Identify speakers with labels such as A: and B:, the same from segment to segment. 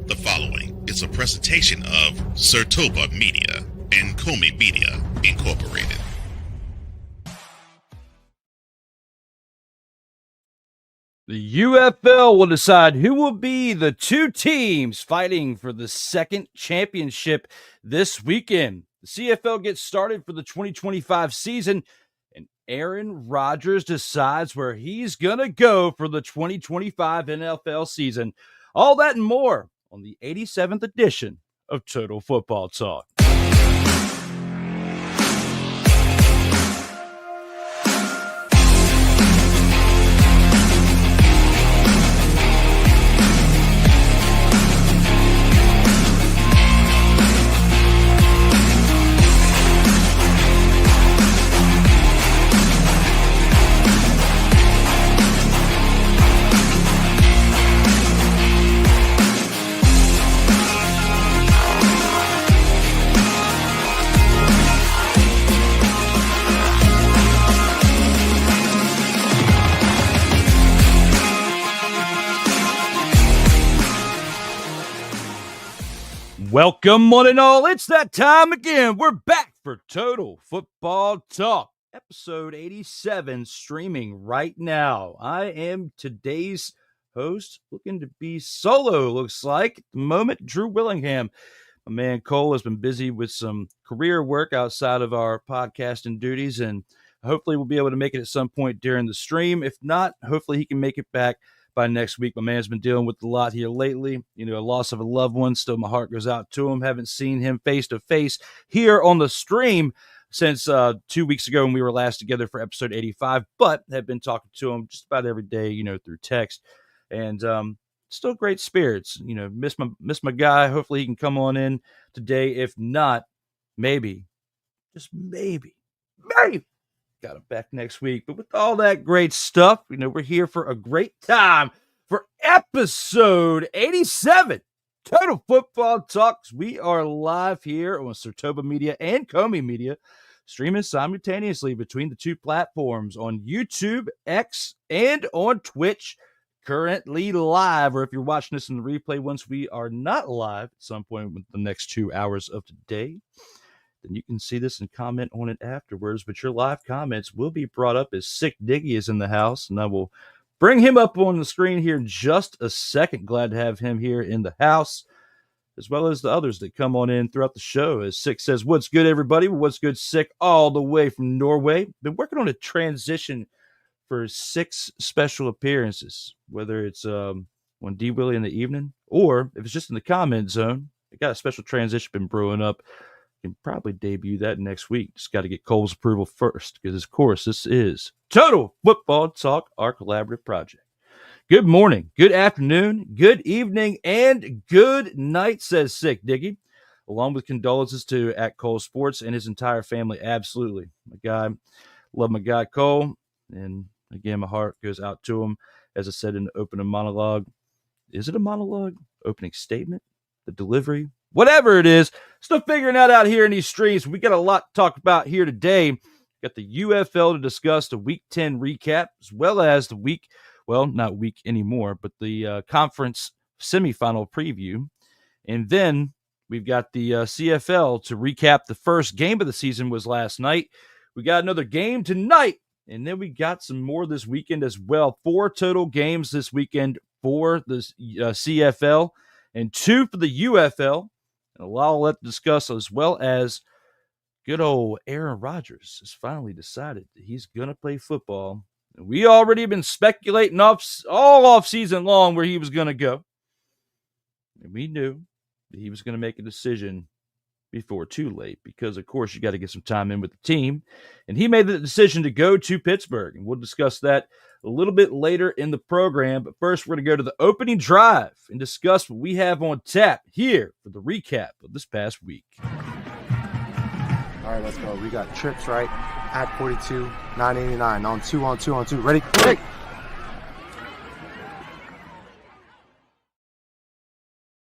A: The following is a presentation of Sertoba Media and Comin Media Incorporated.
B: The UFL will decide who will be the two teams fighting for the second championship this weekend. The CFL gets started for the 2025 season, and Aaron Rodgers decides where he's going to go for the 2025 NFL season. All that and more on the 87th edition of Total Football Talk. Welcome, one and all. It's that time again. We're back for Total Football Talk, episode 87, streaming right now. I am today's host, looking to be solo, looks like. At the moment, Drew Willingham. My man Cole has been busy with some career work outside of our podcasting duties, and hopefully we'll be able to make it at some point during the stream. If not, hopefully he can make it back by next week. My man's been dealing with a lot here lately. You know, a loss of a loved one. Still, my heart goes out to him. Haven't seen him face to face here on the stream since 2 weeks ago when we were last together for episode 85, but have been talking to him just about every day, you know, through text. And still great spirits. You know, miss my guy. Hopefully he can come on in today. If not, maybe, just maybe, got him back next week. But with all that great stuff, you know, we're here for a great time for episode 87, Total Football Talks. We are live here on Sertoba Media and Comin Media, streaming simultaneously between the two platforms on YouTube, X, and on Twitch. Currently live, or if you're watching this in the replay once we are not live at some point with the next 2 hours of the day, then you can see this and comment on it afterwards. But your live comments will be brought up as Sick Diggy is in the house, and I will bring him up on the screen here in just a second. Glad to have him here in the house, as well as the others that come on in throughout the show. As Sick says, what's good, everybody? What's good, Sick, all the way from Norway. Been working on a transition for 6 special appearances, whether it's on D Willie in the evening, or if it's just in the comment zone. I got a special transition been brewing up. Can probably debut that next week. Just got to get Cole's approval first, because of course this is Total Football Talk, our collaborative project. Good morning, good afternoon, good evening, and good night, says Sick Diggy, along with condolences to at Cole Sports and his entire family. Absolutely, my guy, love my guy Cole, and again, my heart goes out to him. As I said in the opening monologue, is it a monologue? Opening statement? The delivery? Whatever it is, still figuring that out here in these streams. We got a lot to talk about here today. Got the UFL to discuss, the Week 10 recap, as well as the week, well, not week anymore, but the conference semifinal preview. And then we've got the CFL to recap. The first game of the season was last night. We got another game tonight, and then we got some more this weekend as well. 4 total games this weekend for the CFL and 2 for the UFL. And a lot I'll discuss, as well as good old Aaron Rodgers has finally decided that he's going to play football. And we already been speculating all off season long where he was going to go. And we knew that he was going to make a decision before too late, because, of course, you got to get some time in with the team. And he made the decision to go to Pittsburgh. And we'll discuss that a little bit later in the program. But first, we're going to go to the opening drive and discuss what we have on tap here for the recap of this past week.
C: All right, let's go. We got trips, right? At 42, 989. On two. Ready?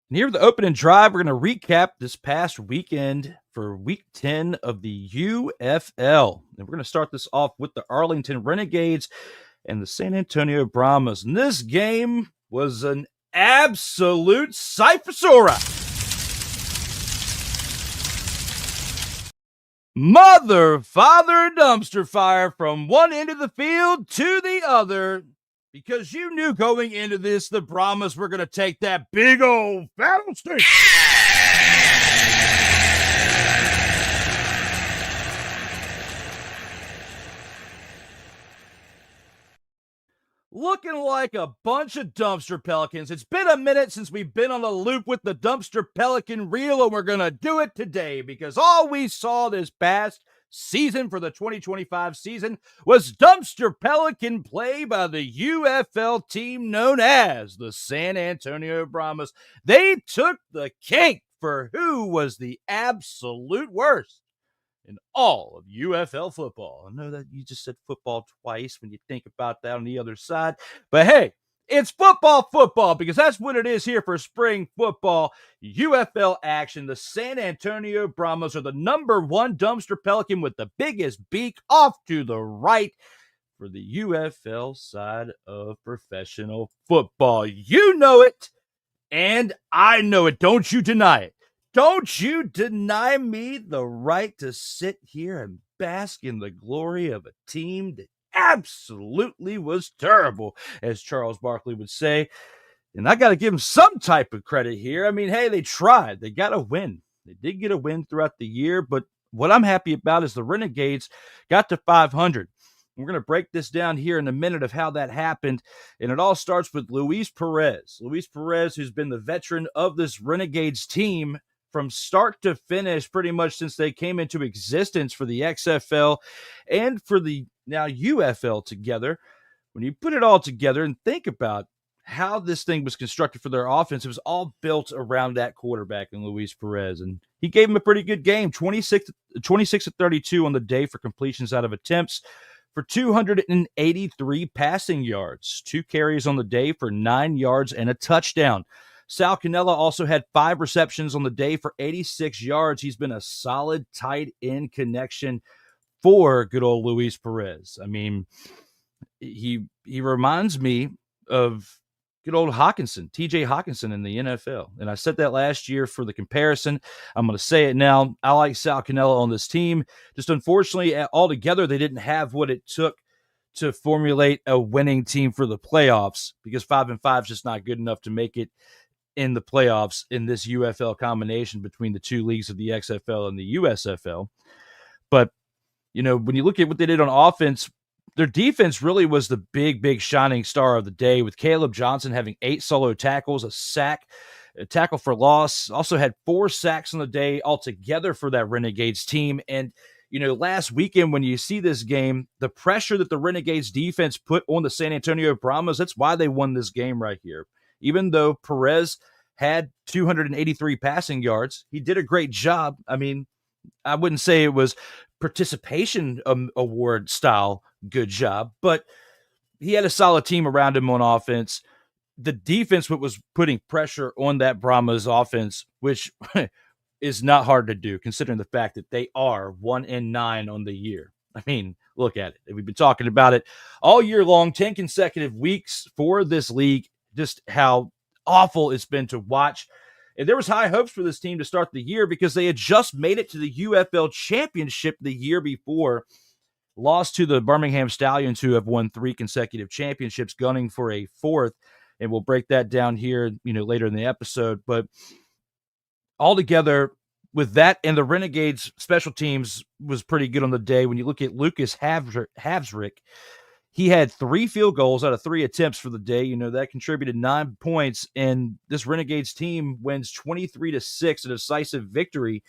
B: And here for the opening drive, we're going to recap this past weekend for Week 10 of the UFL. And we're going to start this off with the Arlington Renegades and the San Antonio Brahmas. And this game was an absolute Cyphersaura. Mother, father, dumpster fire from one end of the field to the other. Because you knew going into this, the Brahmas were going to take that big old battlestick. Looking like a bunch of dumpster pelicans. It's been a minute since we've been on the loop with the dumpster pelican reel, and we're going to do it today because all we saw this past season for the 2025 season was dumpster pelican play by the UFL team known as the San Antonio Brahmas. They took the cake for who was the absolute worst in all of UFL football. I know that you just said football twice when you think about that on the other side, but hey, it's football because that's what it is here for spring football UFL action. The San Antonio Brahmas are the number one dumpster pelican with the biggest beak off to the right for the UFL side of professional football. You know it, and I know it. Don't you deny it. Don't you deny me the right to sit here and bask in the glory of a team that absolutely was terrible, as Charles Barkley would say. And I got to give them some type of credit here. I mean, hey, they tried. They got a win. They did get a win throughout the year, but what I'm happy about is the Renegades got to 500. We're going to break this down here in a minute of how that happened, and it all starts with Luis Perez. Luis Perez, who's been the veteran of this Renegades team from start to finish pretty much since they came into existence for the XFL and for the now UFL together. When you put it all together and think about how this thing was constructed for their offense, it was all built around that quarterback in Luis Perez. And he gave him a pretty good game, 26 to 32 on the day for completions out of attempts for 283 passing yards, 2 carries on the day for 9 yards and a touchdown. Sal Cannella also had 5 receptions on the day for 86 yards. He's been a solid tight end connection for good old Luis Perez. I mean, he reminds me of good old Hawkinson, TJ Hawkinson in the NFL. And I said that last year for the comparison. I'm going to say it now. I like Sal Cannella on this team. Just unfortunately, altogether, they didn't have what it took to formulate a winning team for the playoffs because 5-5 is just not good enough to make it in the playoffs in this UFL combination between the two leagues of the XFL and the USFL. But, you know, when you look at what they did on offense, their defense really was the big shining star of the day, with Caleb Johnson having 8 solo tackles, a sack, a tackle for loss, also had 4 sacks on the day altogether for that Renegades team. And, you know, last weekend when you see this game, the pressure that the Renegades defense put on the San Antonio Brahmas, that's why they won this game right here. Even though Perez had 283 passing yards, he did a great job. I mean, I wouldn't say it was participation award style good job, but he had a solid team around him on offense. The defense was putting pressure on that Brahmas offense, which is not hard to do considering the fact that they are 1-9 on the year. I mean, look at it. We've been talking about it all year long, 10 consecutive weeks for this league, just how awful it's been to watch. And there was high hopes for this team to start the year because they had just made it to the UFL Championship the year before, lost to the Birmingham Stallions, who have won 3 consecutive championships, gunning for a 4th. And we'll break that down here, you know, later in the episode. But altogether, with that and the Renegades special teams was pretty good on the day. When you look at Lucas Havsrick, he had 3 field goals out of 3 attempts for the day. You know, that contributed 9 points, and this Renegades team wins 23-6, a decisive victory.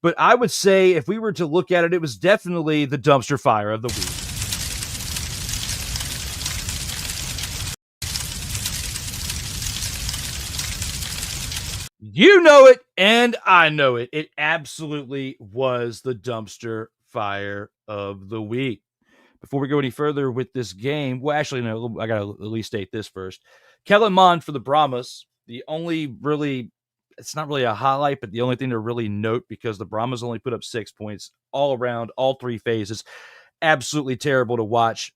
B: But I would say if we were to look at it, it was definitely the dumpster fire of the week. You know it, and I know it. It absolutely was the dumpster fire of the week. Before we go any further with this game, well, actually, no, I got to at least state this first. Kellen Mond for the Brahmas, the only really, it's not really a highlight, but the only thing to really note, because the Brahmas only put up 6 points all around, all 3 phases. Absolutely terrible to watch.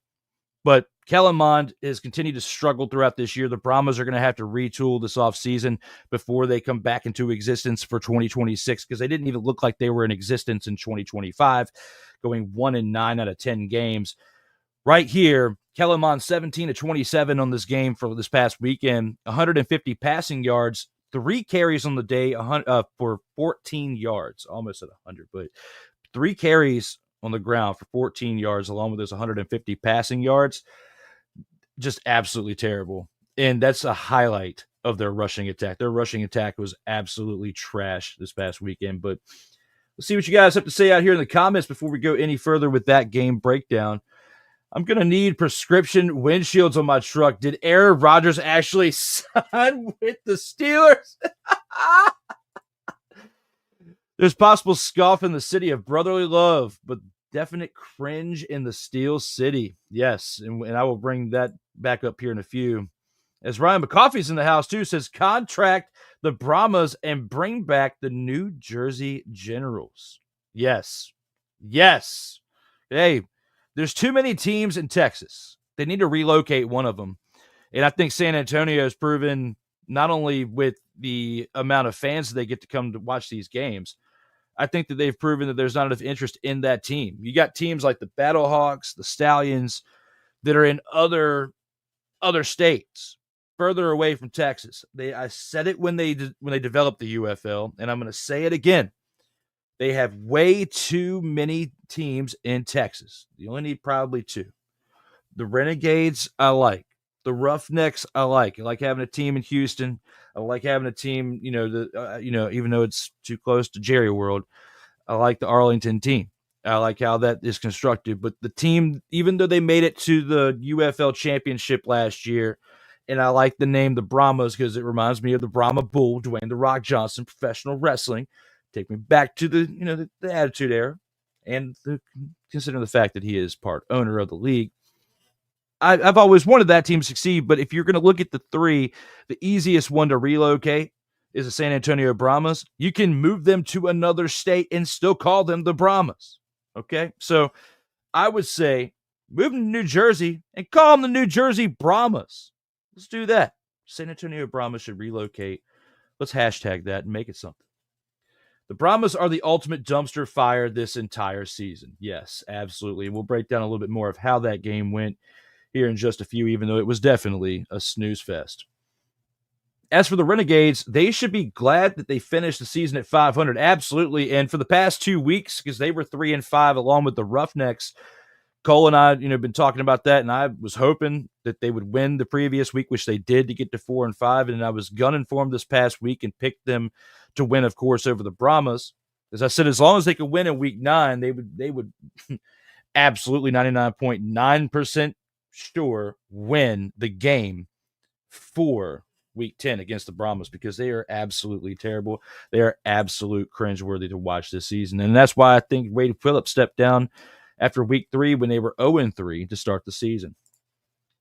B: But Kellen Mond has continued to struggle throughout this year. The Brahmas are going to have to retool this offseason before they come back into existence for 2026 because they didn't even look like they were in existence in 2025, going 1-9 out of 10 games. Right here, Kellen Mond 17-27 on this game for this past weekend, 150 passing yards, 3 carries on the day for 14 yards, almost at 100, but 3 carries on the ground for 14 yards along with those 150 passing yards. Just absolutely terrible. And that's a highlight of their rushing attack. Their rushing attack was absolutely trash this past weekend. But let's see what you guys have to say out here in the comments before we go any further with that game breakdown. I'm going to need prescription windshields on my truck. Did Aaron Rodgers actually sign with the Steelers? There's possible scoff in the city of brotherly love, but definite cringe in the Steel City. Yes, and I will bring that back up here in a few. As Ryan McCoffey's in the house too, says contract the Brahmas and bring back the New Jersey Generals. Yes. Hey, there's too many teams in Texas. They need to relocate one of them. And I think San Antonio has proven not only with the amount of fans they get to come to watch these games, I think that they've proven that there's not enough interest in that team. You got teams like the Battlehawks, the Stallions that are in other states further away from Texas. I said it when they developed the UFL, and I'm going to say it again. They have way too many teams in Texas. You only need probably 2. The Renegades, I like. The Roughnecks, I like. I like having a team in Houston. I like having a team, even though it's too close to Jerry World, I like the Arlington team. I like how that is constructed. But the team, even though they made it to the UFL championship last year, and I like the name the Brahmas because it reminds me of the Brahma Bull, Dwayne "The Rock" Johnson, professional wrestling. Take me back to the Attitude Era, and considering the fact that he is part owner of the league. I've always wanted that team to succeed, but if you're going to look at the 3, the easiest one to relocate is the San Antonio Brahmas. You can move them to another state and still call them the Brahmas. Okay? So I would say move them to New Jersey and call them the New Jersey Brahmas. Let's do that. San Antonio Brahmas should relocate. Let's hashtag that and make it something. The Brahmas are the ultimate dumpster fire this entire season. Yes, absolutely. And we'll break down a little bit more of how that game went here in just a few, even though it was definitely a snooze fest. As for the Renegades, they should be glad that they finished the season at 500. Absolutely. And for the past 2 weeks, because they were 3-5 along with the Roughnecks, Cole and I, been talking about that, and I was hoping that they would win the previous week, which they did to get to 4-5. And I was gunning for them this past week and picked them to win, of course, over the Brahmas. As I said, as long as they could win in week 9, they would absolutely 99.9% sure win the game for week 10 against the Brahmas because they are absolutely terrible. They are absolute cringeworthy to watch this season. And that's why I think Wade Phillips stepped down after week 3 when they were 0-3 to start the season.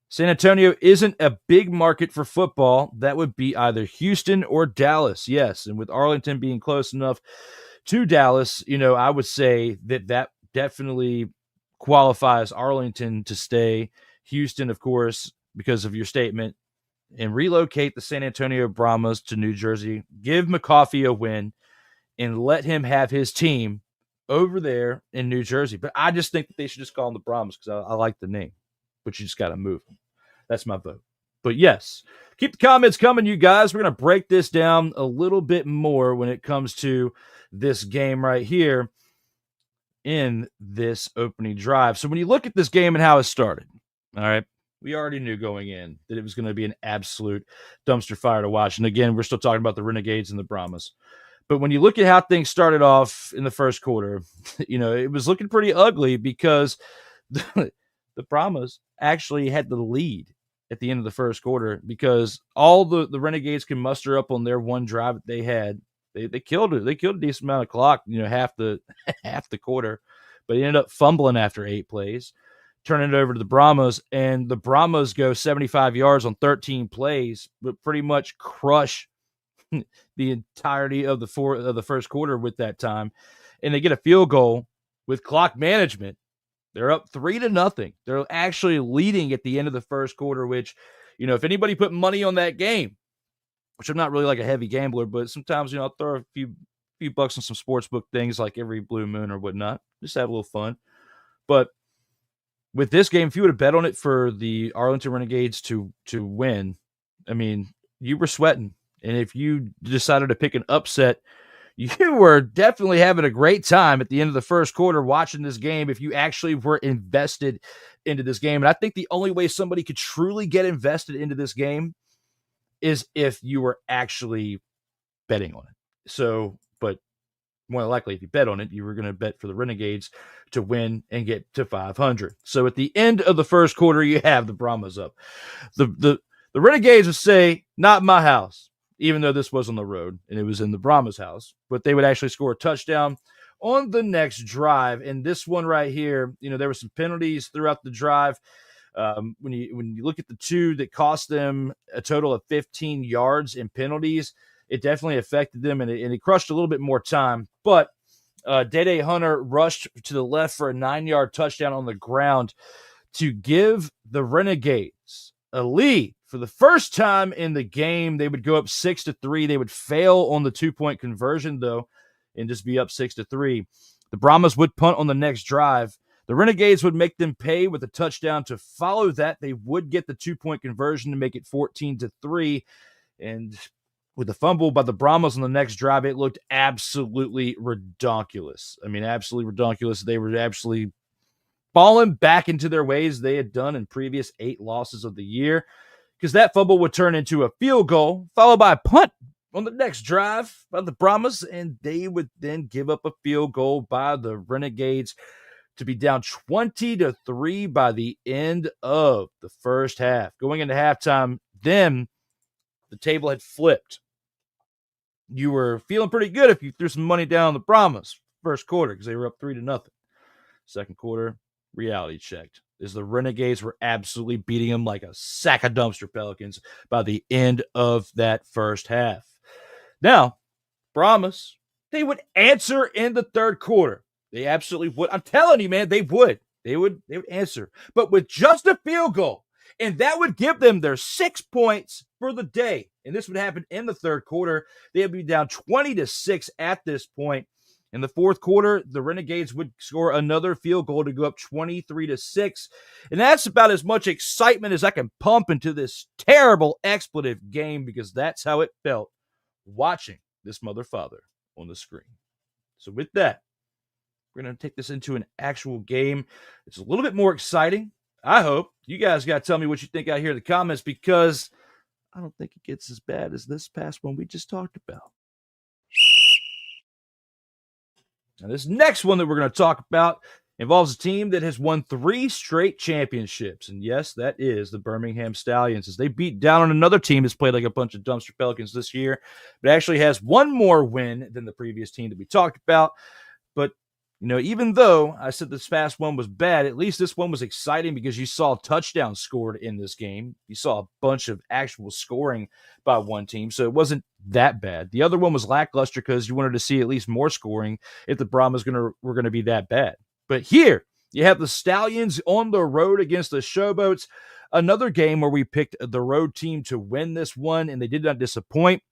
B: San Antonio isn't a big market for football. That would be either Houston or Dallas. Yes, and with Arlington being close enough to Dallas, I would say that definitely qualifies Arlington to stay. Houston, of course, because of your statement, and relocate the San Antonio Brahmas to New Jersey. Give McCoffey a win and let him have his team over there in New Jersey. But I just think that they should just call them the Brahmas because I like the name. But you just got to move them. That's my vote. But yes, keep the comments coming, you guys. We're going to break this down a little bit more when it comes to this game right here in this opening drive. So when you look at this game and how it started, all right, we already knew going in that it was going to be an absolute dumpster fire to watch. And again, we're still talking about the Renegades and the Brahmas. But when you look at how things started off in the first quarter, it was looking pretty ugly because the Brahmas actually had the lead at the end of the first quarter because all the Renegades can muster up on their one drive that they had. They killed it. They killed a decent amount of clock, half the quarter, but they ended up fumbling after 8 plays, turning it over to the Brahmas, and the Brahmas go 75 yards on 13 plays, but pretty much crush the entirety of the first quarter with that time, and they get a field goal with clock management They're up 3-0. They're actually leading at the end of the first quarter, which, if anybody put money on that game, which I'm not really like a heavy gambler, but sometimes, I'll throw a few bucks on some sports book things like every blue moon or whatnot. Just have a little fun. But with this game, if you would have bet on it for the Arlington Renegades to win, I mean, you were sweating. And if you decided to pick an upset, you were definitely having a great time at the end of the first quarter watching this game if you actually were invested into this game. And I think the only way somebody could truly get invested into this game is if you were actually betting on it. So, but more likely, if you bet on it, you were going to bet for the Renegades to win and get to 500. So at the end of the first quarter, you have the Brahmas up. The Renegades would say, "Not my house," even though this was on the road and it was in the Brahmas' house. But they would actually score a touchdown on the next drive. And this one right here, there were some penalties throughout the drive. When you look at the two that cost them a total of 15 yards in penalties, it definitely affected them, and it crushed a little bit more time. But Day Hunter rushed to the left for a 9-yard touchdown on the ground to give the Renegades a lead. For the first time in the game, they would go up 6-3. They would fail on the 2-point conversion, though, and just be up 6-3. The Brahmas would punt on the next drive. The Renegades would make them pay with a touchdown to follow that. They would get the 2-point conversion to make it 14-3. And with the fumble by the Brahmas on the next drive, it looked absolutely redonkulous. I mean, absolutely redonkulous. They were absolutely falling back into their ways they had done in previous 8 losses of the year, because that fumble would turn into a field goal, followed by a punt on the next drive by the Brahmas, and they would then give up a field goal by the Renegades to be down 20-3 by the end of the first half. Going into halftime, then the table had flipped. You were feeling pretty good if you threw some money down on the Brahmas first quarter because they were up 3-0. Second quarter, reality checked, as the Renegades were absolutely beating them like a sack of dumpster pelicans by the end of that first half. Now, Brahmas, they would answer in the third quarter. They absolutely would. I'm telling you, man, they would. They would answer. But with just a field goal, and that would give them their 6 points for the day. And this would happen in the third quarter. They would be down 20-6 at this point. In the fourth quarter, the Renegades would score another field goal to go up 23-6. And that's about as much excitement as I can pump into this terrible expletive game, because that's how it felt watching this mother father on the screen. So with that, we're going to take this into an actual game. It's a little bit more exciting. I hope. You guys got to tell me what you think out here in the comments, because I don't think it gets as bad as this past one we just talked about. Now, this next one that we're going to talk about involves a team that has won 3 straight championships. And yes, that is the Birmingham Stallions, as they beat down on another team that's played like a bunch of dumpster pelicans this year, but actually has one more win than the previous team that we talked about. But even though I said this past one was bad, at least this one was exciting because you saw touchdowns scored in this game. You saw a bunch of actual scoring by one team, so it wasn't that bad. The other one was lackluster because you wanted to see at least more scoring if the Brahmas were going to be that bad. But here, you have the Stallions on the road against the Showboats. Another game where we picked the road team to win this one, and they did not disappoint,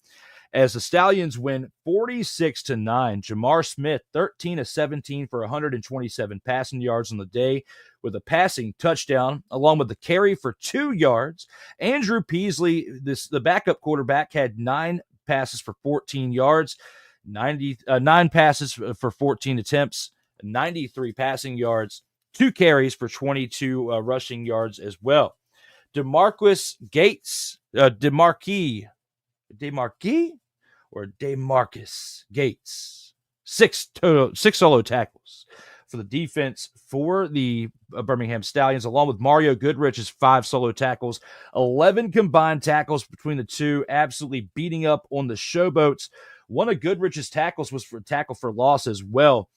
B: as the Stallions win 46-9. Jamar Smith, 13-17 for 127 passing yards on the day with a passing touchdown, along with the carry for 2 yards. Andrew Peasley, the backup quarterback, had 9 passes for 14 yards, 9 passes for 14 attempts, 93 passing yards, 2 carries for 22 rushing yards as well. DeMarcus Gates, DeMarcus Gates, 6 solo tackles for the defense for the Birmingham Stallions, along with Mario Goodrich's 5 solo tackles, 11 combined tackles between the two, absolutely beating up on the Showboats. One of Goodrich's tackles was for a tackle for loss as well.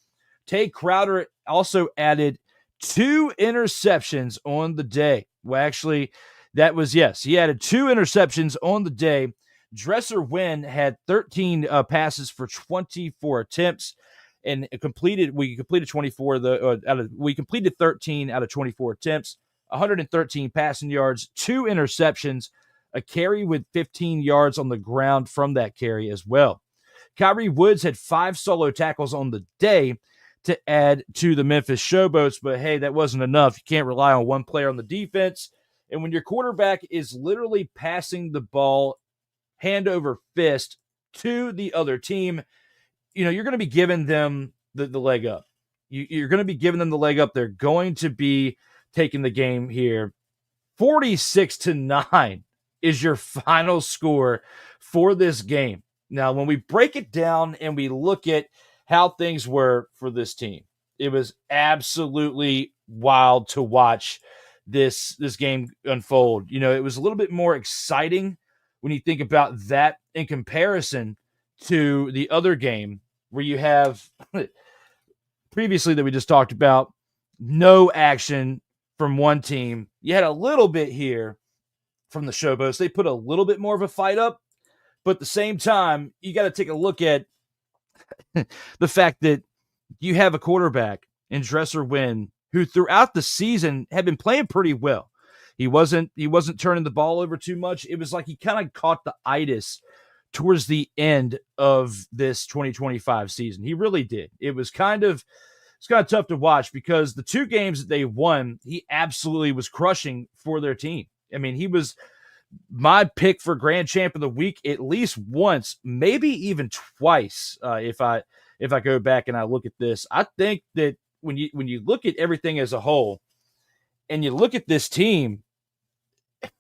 B: Tay Crowder also added 2 interceptions on the day. Well, actually, he added 2 interceptions on the day. Dresser Wynn had 13 passes for 24 attempts, and we completed 13 out of 24 attempts, 113 passing yards, 2 interceptions, a carry with 15 yards on the ground from that carry as well. Kyrie Woods had 5 solo tackles on the day to add to the Memphis Showboats, but hey, that wasn't enough. You can't rely on one player on the defense. And when your quarterback is literally passing the ball hand over fist to the other team, you're going to be giving them the leg up. You're going to be giving them the leg up. They're going to be taking the game here. 46-9 is your final score for this game. Now, when we break it down and we look at how things were for this team, it was absolutely wild to watch this game unfold. It was a little bit more exciting when you think about that in comparison to the other game where you have previously that we just talked about, no action from one team. You had a little bit here from the Showboats. They put a little bit more of a fight up, but at the same time, you got to take a look at the fact that you have a quarterback in Dresser Wynn who throughout the season had been playing pretty well. He wasn't turning the ball over too much. It was like he kind of caught the itis towards the end of this 2025 season. He really did. It's kind of tough to watch because the 2 games that they won, he absolutely was crushing for their team. I mean, he was my pick for Grand Champ of the Week at least once, maybe even twice. If I go back and I look at this, I think that when you look at everything as a whole, and you look at this team,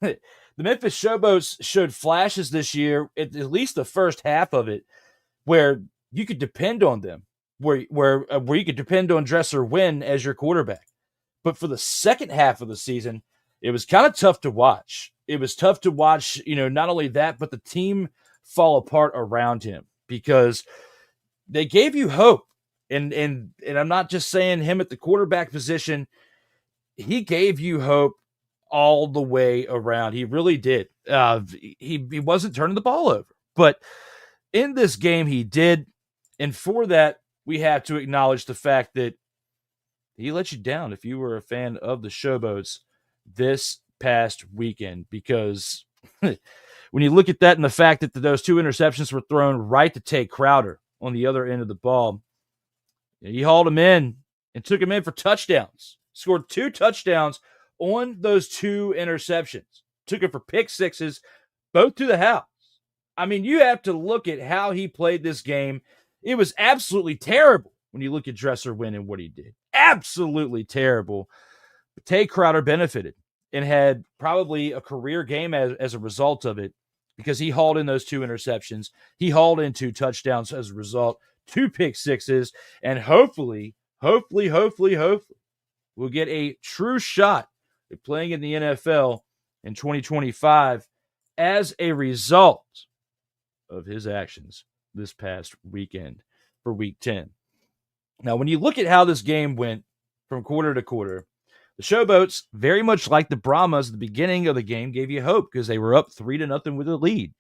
B: the Memphis Showboats showed flashes this year, at least the first half of it, where you could depend on them, where you could depend on Dresser Wynn as your quarterback. But for the second half of the season, it was kind of tough to watch. It was tough to watch, not only that, but the team fall apart around him because they gave you hope. And I'm not just saying him at the quarterback position. He gave you hope all the way around. He really did. He wasn't turning the ball over. But in this game, he did. And for that, we have to acknowledge the fact that he let you down if you were a fan of the Showboats this past weekend, because when you look at that and the fact that those 2 interceptions were thrown right to Tay Crowder on the other end of the ball, he hauled him in and took him in for touchdowns, scored 2 touchdowns on those 2 interceptions, took him for pick sixes, both to the house. I mean, you have to look at how he played this game. It was absolutely terrible when you look at Dresser Wynn and what he did. Absolutely terrible. But Tay Crowder benefited and had probably a career game as a result of it because he hauled in those 2 interceptions. He hauled in 2 touchdowns as a result, 2 pick sixes, and hopefully, we'll get a true shot at playing in the NFL in 2025 as a result of his actions this past weekend for Week 10. Now, when you look at how this game went from quarter to quarter, the Showboats, very much like the Brahmas at the beginning of the game, gave you hope because they were up 3-0 with a lead.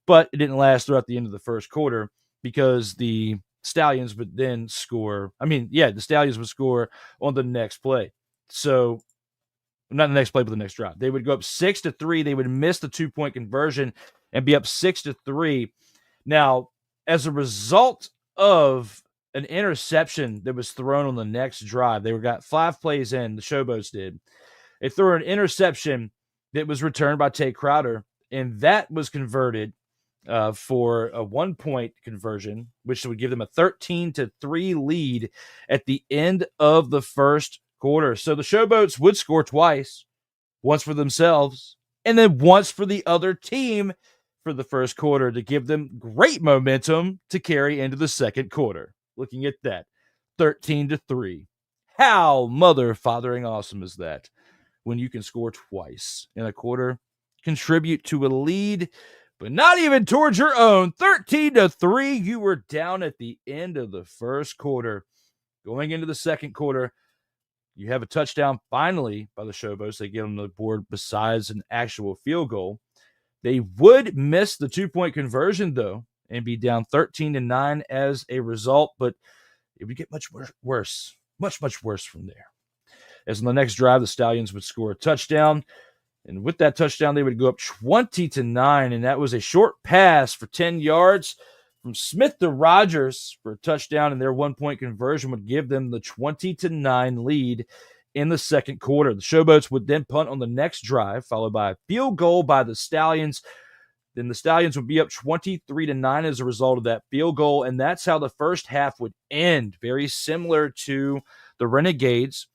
B: But it didn't last throughout the end of the first quarter because the Stallions would then score. The Stallions would score on the next play. So, not the next play, but the next drive. They would go up 6-3. They would miss the 2-point conversion and be up 6-3. Now, as a result of an interception that was thrown on the next drive, they got 5 plays in, the Showboats did. They threw an interception that was returned by Tay Crowder, and that was converted for a 1-point conversion, which would give them a 13-3 lead at the end of the first quarter. So the Showboats would score twice, once for themselves, and then once for the other team for the first quarter to give them great momentum to carry into the second quarter. Looking at that, 13-3. How mother-fathering awesome is that when you can score twice in a quarter, contribute to a lead, but not even towards your own. 13-3, you were down at the end of the first quarter. Going into the second quarter, you have a touchdown finally by the Showboats. They get on the board besides an actual field goal. They would miss the 2-point conversion, though, and be down 13-9 as a result. But it would get much worse, much worse from there. As on the next drive, the Stallions would score a touchdown. And with that touchdown, they would go up 20-9. And that was a short pass for 10 yards from Smith to Rodgers for a touchdown. And their 1-point conversion would give them the 20-9 lead in the second quarter. The Showboats would then punt on the next drive, followed by a field goal by the Stallions. Then the Stallions would be up 23-9 as a result of that field goal. And that's how the first half would end. Very similar to the Renegades,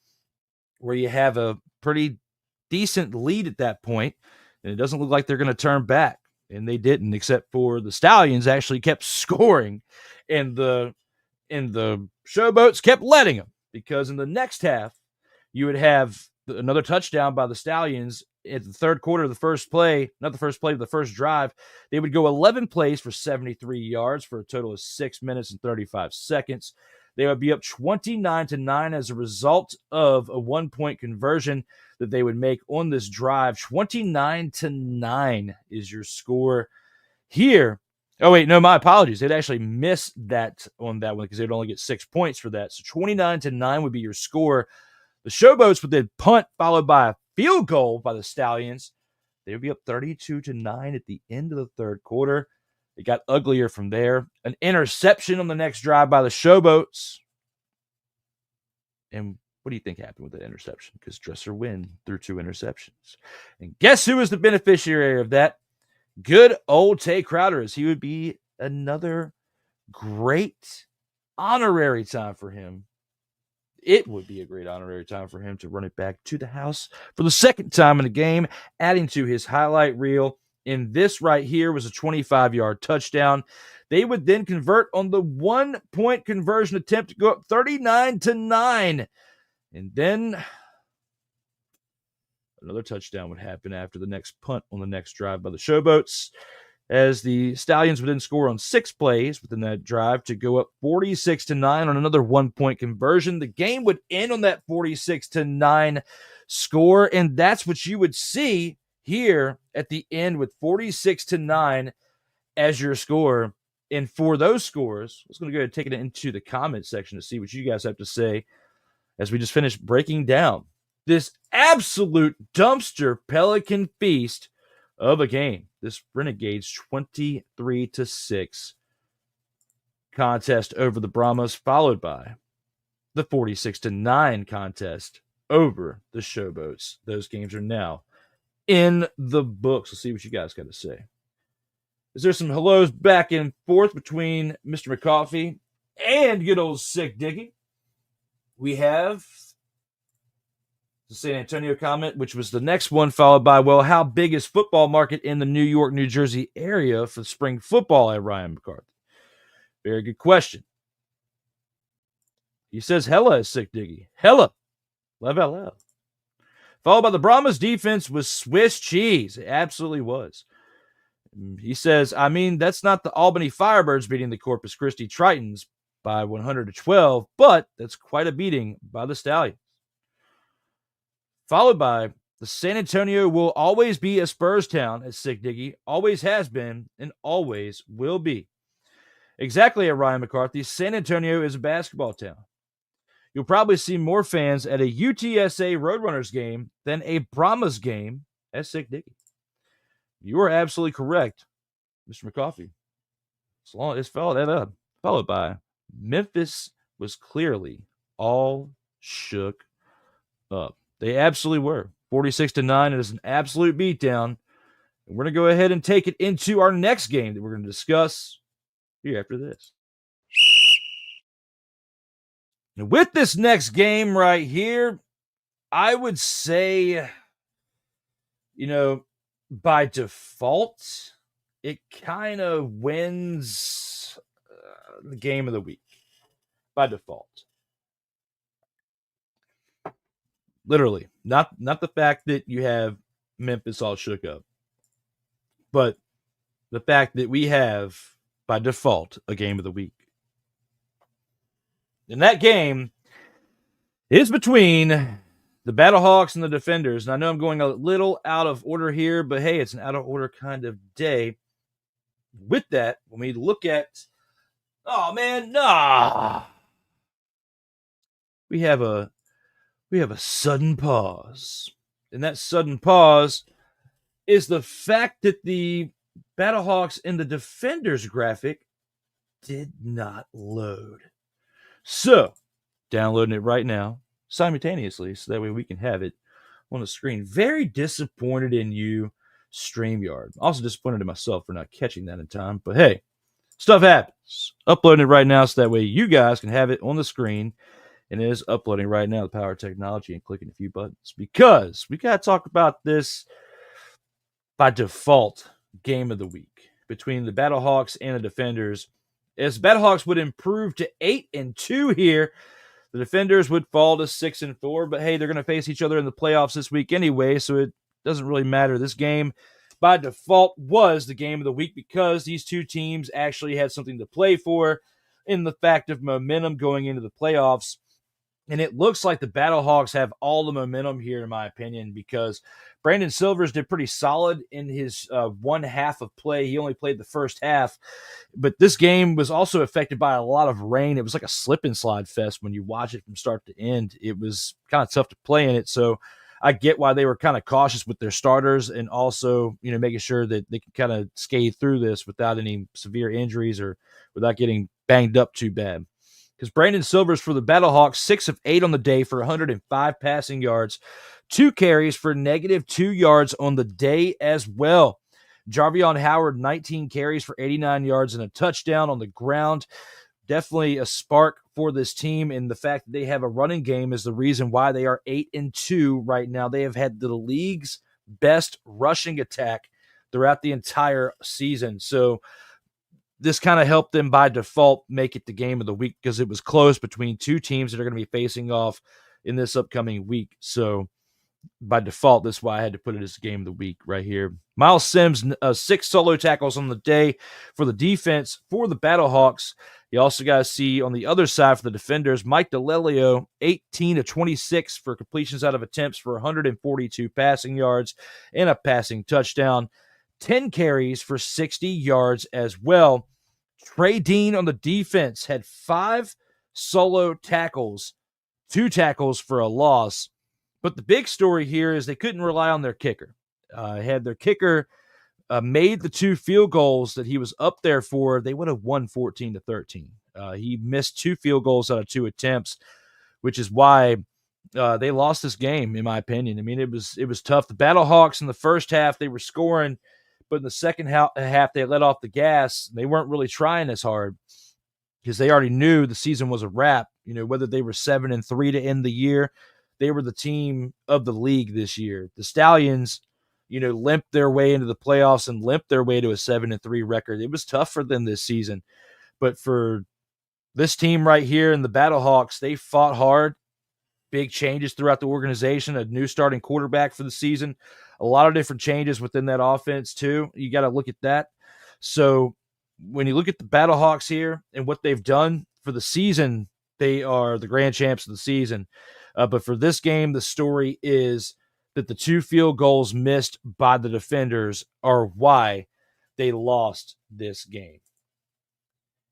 B: where you have a pretty decent lead at that point, and it doesn't look like they're going to turn back. And they didn't, except for the Stallions actually kept scoring, and the Showboats kept letting them, because in the next half, you would have another touchdown by the Stallions at the third quarter of the first play, not the first play, but the first drive. They would go 11 plays for 73 yards for a total of 6 minutes and 35 seconds. They would be up 29-9 as a result of a 1-point conversion that they would make on this drive. 29-9 is your score here. Oh, wait, no, my apologies. They'd actually miss that on that one because they'd only get 6 points for that. So 29-9 would be your score. The Showboats would then punt, followed by a field goal by the Stallions. They would be up 32-9 at the end of the third quarter. It got uglier from there. An interception on the next drive by the Showboats. And what do you think happened with that interception? Because Dresser Wynn threw 2 interceptions. And guess who was the beneficiary of that? Good old Tay Crowder, as he would be another great honorary time for him. It would be a great honorary time for him to run it back to the house for the second time in a game, adding to his highlight reel. And this right here was a 25-yard touchdown. They would then convert on the 1-point conversion attempt to go up 39-9. And then another touchdown would happen after the next punt on the next drive by the Showboats, as the Stallions would then score on 6 plays within that drive to go up 46-9 on another 1-point conversion. The game would end on that 46-9 score, and that's what you would see here at the end with 46-9 as your score. And for those scores, I was going to go ahead and take it into the comment section to see what you guys have to say as we just finished breaking down this absolute dumpster Pelican feast of a game. This Renegades 23-6 contest over the Brahmas, followed by the 46-9 contest over the Showboats. Those games are now in the books. Let's see what you guys got to say. Is there some hellos back and forth between Mr. McCoffey and good old Sick Diggy? We have the San Antonio comment, which was the next one, followed by, well, how big is football market in the New York, New Jersey area for spring football at Ryan McCarthy? Very good question. He says, hella is Sick Diggy. Hella. Love LL. Followed by the Brahmas defense was Swiss cheese. It absolutely was. He says, I mean, that's not the Albany Firebirds beating the Corpus Christi Tritons by 100-12, but that's quite a beating by the Stallions. Followed by the San Antonio will always be a Spurs town, as Sick Diggy always has been and always will be. Exactly at Ryan McCarthy, San Antonio is a basketball town. You'll probably see more fans at a UTSA Roadrunners game than a Brahmas game, as Sick Diggy. You are absolutely correct, Mr. McCoffey. As long as followed that up, followed by Memphis was clearly all shook up. They absolutely were. 46-9. It is an absolute beatdown. And we're going to go ahead and take it into our next game that we're going to discuss here after this. And with this next game right here, I would say, by default, it kind of wins the game of the week. By default. Literally. Not the fact that you have Memphis all shook up, but the fact that we have, by default, a game of the week. And that game is between the Battlehawks and the Defenders. And I know I'm going a little out of order here, but hey, it's an out of order kind of day. With that, when we look at, we have a sudden pause. And that sudden pause is the fact that the Battlehawks and the Defenders graphic did not load. So, downloading it right now simultaneously so that way we can have it on the screen. Very disappointed in you, StreamYard. Also disappointed in myself for not catching that in time. But hey, stuff happens. Uploading it right now so that way you guys can have it on the screen. And it is uploading right now, the power of technology, and clicking a few buttons. Because we got to talk about this by default game of the week between the Battlehawks and the Defenders. As Battlehawks would improve to 8-2 here, the Defenders would fall to 6-4. But hey, they're going to face each other in the playoffs this week anyway, so it doesn't really matter. This game, by default, was the game of the week because these two teams actually had something to play for in the fact of momentum going into the playoffs. And it looks like the Battlehawks have all the momentum here, in my opinion, because Brandon Silvers did pretty solid in his one half of play. He only played the first half. But this game was also affected by a lot of rain. It was like a slip and slide fest when you watch it from start to end. It was kind of tough to play in it. So I get why they were kind of cautious with their starters and also, making sure that they can kind of skate through this without any severe injuries or without getting banged up too bad. Because Brandon Silvers for the Battlehawks, 6 of 8 on the day for 105 passing yards, 2 carries for -2 yards on the day as well. Jarvion Howard, 19 carries for 89 yards and a touchdown on the ground. Definitely a spark for this team, and the fact that they have a running game is the reason why they are 8-2 right now. They have had the league's best rushing attack throughout the entire season. So this kind of helped them by default make it the game of the week because it was close between two teams that are going to be facing off in this upcoming week. So by default, that's why I had to put it as the game of the week right here. Miles Sims, 6 solo tackles on the day for the defense for the Battlehawks. You also got to see on the other side for the Defenders, Mike DeLelio, 18 of 26 for completions out of attempts for 142 passing yards and a passing touchdown. 10 carries for 60 yards as well. Trey Dean on the defense had 5 solo tackles, 2 tackles for a loss. But the big story here is they couldn't rely on their kicker. Had their kicker made the 2 field goals that he was up there for, they would have won 14-13. He missed 2 field goals out of 2 attempts, which is why they lost this game, in my opinion. I mean, it was tough. The Battlehawks in the first half, they were scoring, but in the second half, they let off the gas. They weren't really trying as hard because they already knew the season was a wrap. Whether they were 7-3 to end the year, they were the team of the league this year. The Stallions, limped their way into the playoffs and limped their way to a 7-3 record. It was tough for them this season. But for this team right here in the Battlehawks, they fought hard. Big changes throughout the organization, a new starting quarterback for the season, a lot of different changes within that offense too. You got to look at that. So when you look at the Battlehawks here and what they've done for the season, they are the grand champs of the season. But for this game, the story is that the 2 field goals missed by the Defenders are why they lost this game.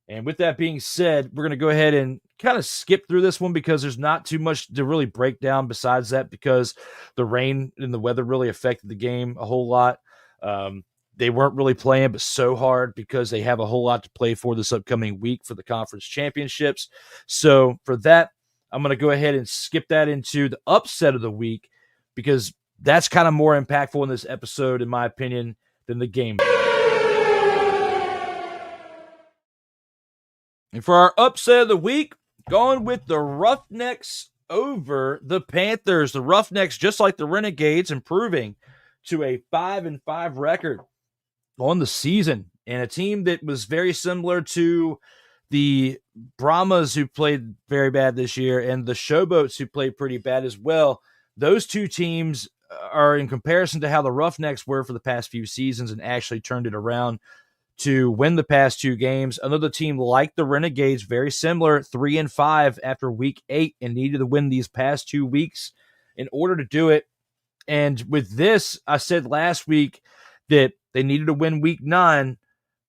B: And with that being said, we're going to go ahead and kind of skip through this one because there's not too much to really break down besides that because the rain and the weather really affected the game a whole lot. They weren't really playing but so hard because they have a whole lot to play for this upcoming week for the conference championships. So for that, I'm going to go ahead and skip that into the upset of the week because that's kind of more impactful in this episode, in my opinion, than the game. And for our upset of the week, going with the Roughnecks over the Panthers. The Roughnecks, just like the Renegades, improving to a 5-5 record on the season. And a team that was very similar to the Brahmas, who played very bad this year, and the Showboats, who played pretty bad as well. Those two teams are in comparison to how the Roughnecks were for the past few seasons and actually turned it around to win the past 2 games. Another team like the Renegades, very similar, 3-5 after week 8 and needed to win these past 2 weeks in order to do it. And with this, I said last week that they needed to win week 9,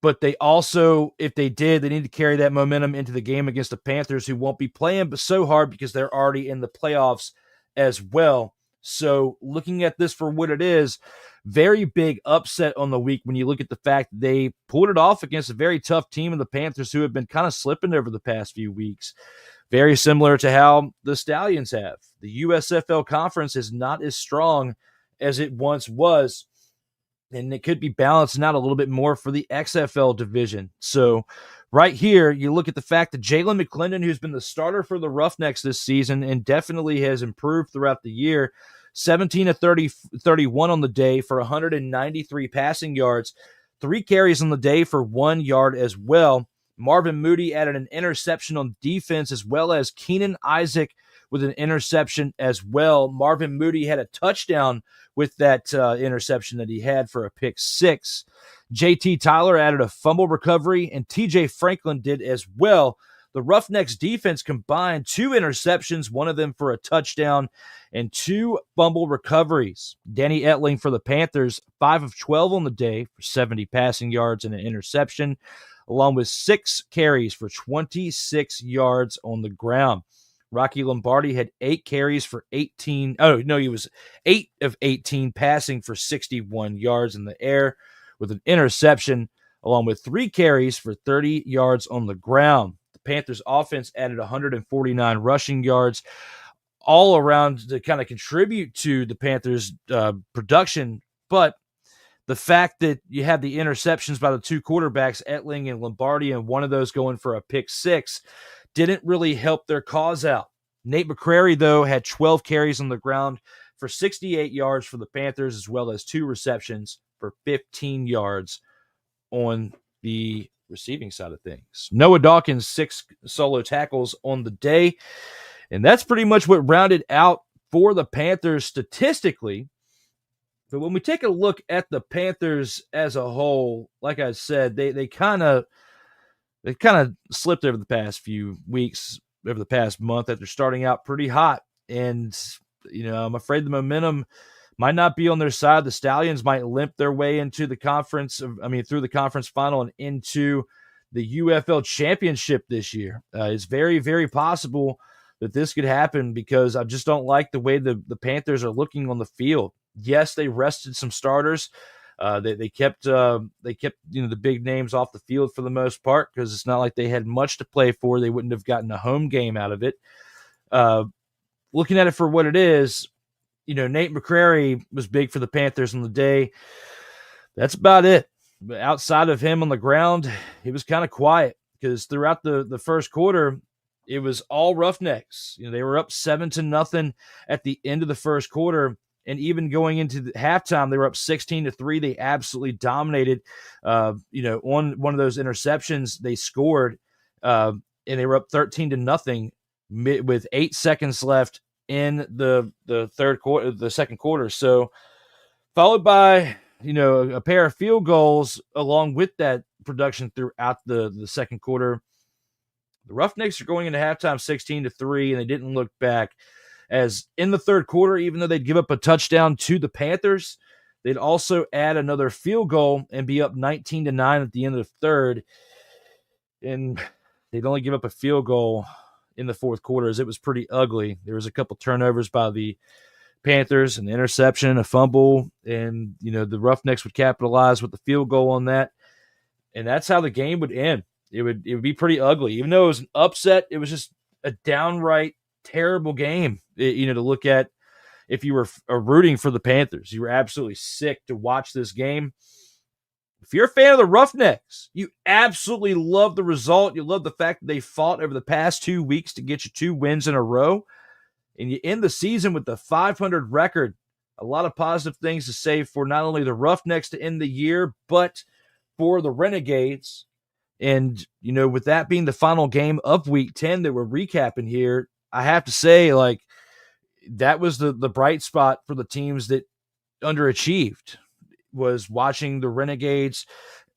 B: But they also, if they did, they need to carry that momentum into the game against the Panthers, who won't be playing but so hard because they're already in the playoffs as well. So looking at this for what it is, very big upset on the week when you look at the fact that they pulled it off against a very tough team in the Panthers, who have been kind of slipping over the past few weeks. Very similar to how the Stallions have. The USFL conference is not as strong as it once was, and it could be balancing out a little bit more for the XFL division. So right here, you look at the fact that Jalen McClendon, who's been the starter for the Roughnecks this season and definitely has improved throughout the year, 17 of 31 on the day for 193 passing yards, 3 carries on the day for 1 yard as well. Marvin Moody added an interception on defense, as well as Keenan Isaac with an interception as well. Marvin Moody had a touchdown with that interception that he had for a pick 6. JT Tyler added a fumble recovery, and TJ Franklin did as well. The Roughnecks defense combined 2 interceptions, one of them for a touchdown, and 2 fumble recoveries. Danny Etling for the Panthers, 5 of 12 on the day for 70 passing yards and an interception, along with 6 carries for 26 yards on the ground. Rocky Lombardi had 8 carries for 18. Oh, no, he was 8 of 18 passing for 61 yards in the air with an interception, along with 3 carries for 30 yards on the ground. The Panthers offense added 149 rushing yards all around to kind of contribute to the Panthers' production. But the fact that you had the interceptions by the 2 quarterbacks, Etling and Lombardi, and one of those going for a pick 6, didn't really help their cause out. Nate McCrary, though, had 12 carries on the ground for 68 yards for the Panthers, as well as 2 receptions for 15 yards on the receiving side of things. Noah Dawkins, 6 solo tackles on the day. And that's pretty much what rounded out for the Panthers statistically. But when we take a look at the Panthers as a whole, like I said, they kind of slipped over the past few weeks, over the past month, after starting out pretty hot. And, I'm afraid the momentum might not be on their side. The Stallions might limp their way into the conference, through the conference final and into the UFL championship this year. It's very, very possible that this could happen because I just don't like the way the Panthers are looking on the field. Yes, they rested some starters. They kept the big names off the field for the most part because it's not like they had much to play for. They wouldn't have gotten a home game out of it. Looking at it for what it is, Nate McCrary was big for the Panthers on the day. That's about it. But outside of him on the ground, he was kind of quiet because throughout the first quarter, it was all Roughnecks. They were up 7-0 at the end of the first quarter. And even going into the halftime, they were up 16-3. They absolutely dominated. On one of those interceptions, they scored, and they were up 13-0 with 8 seconds left in the third quarter, the second quarter. So, followed by a pair of field goals along with that production throughout the second quarter. The Roughnecks are going into halftime 16-3, and they didn't look back. As in the third quarter, even though they'd give up a touchdown to the Panthers, they'd also add another field goal and be up 19-9 at the end of the third. And they'd only give up a field goal in the fourth quarter, as it was pretty ugly. There was a couple turnovers by the Panthers, an interception, a fumble, and the Roughnecks would capitalize with the field goal on that. And that's how the game would end. It would be pretty ugly. Even though it was an upset, it was just a downright terrible game, to look at. If you were rooting for the Panthers, you were absolutely sick to watch this game. If you're a fan of the Roughnecks, you absolutely love the result. You love the fact that they fought over the past 2 weeks to get you 2 wins in a row, and you end the season with the 500 record. A lot of positive things to say for not only the Roughnecks to end the year, but for the Renegades. And, with that being the final game of Week 10 that we're recapping here, I have to say, that was the bright spot for the teams that underachieved, was watching the Renegades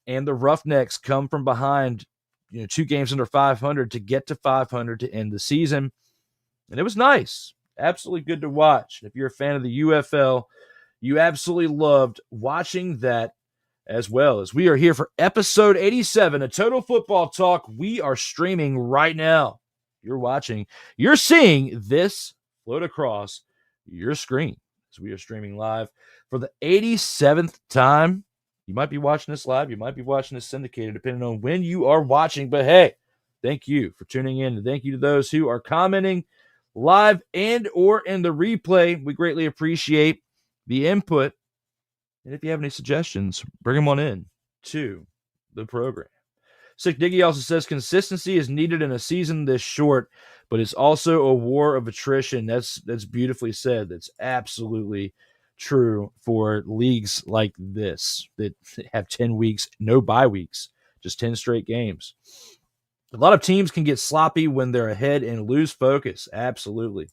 B: and the Roughnecks come from behind, 2 games under 500 to get to 500 to end the season. And it was nice. Absolutely good to watch. If you're a fan of the UFL, you absolutely loved watching that as well as we are here for episode 87 of Total Football Talk. We are streaming right now. You're watching, you're seeing this float across your screen as we are streaming live for the 87th time. You might be watching this live. You might be watching this syndicated, depending on when you are watching. But hey, thank you for tuning in. And thank you to those who are commenting live and or in the replay. We greatly appreciate the input. And if you have any suggestions, bring them on in to the program. Sick Diggy also says consistency is needed in a season this short, but it's also a war of attrition. That's beautifully said. That's absolutely true for leagues like this that have 10 weeks, no bye weeks, just 10 straight games. A lot of teams can get sloppy when they're ahead and lose focus. Absolutely.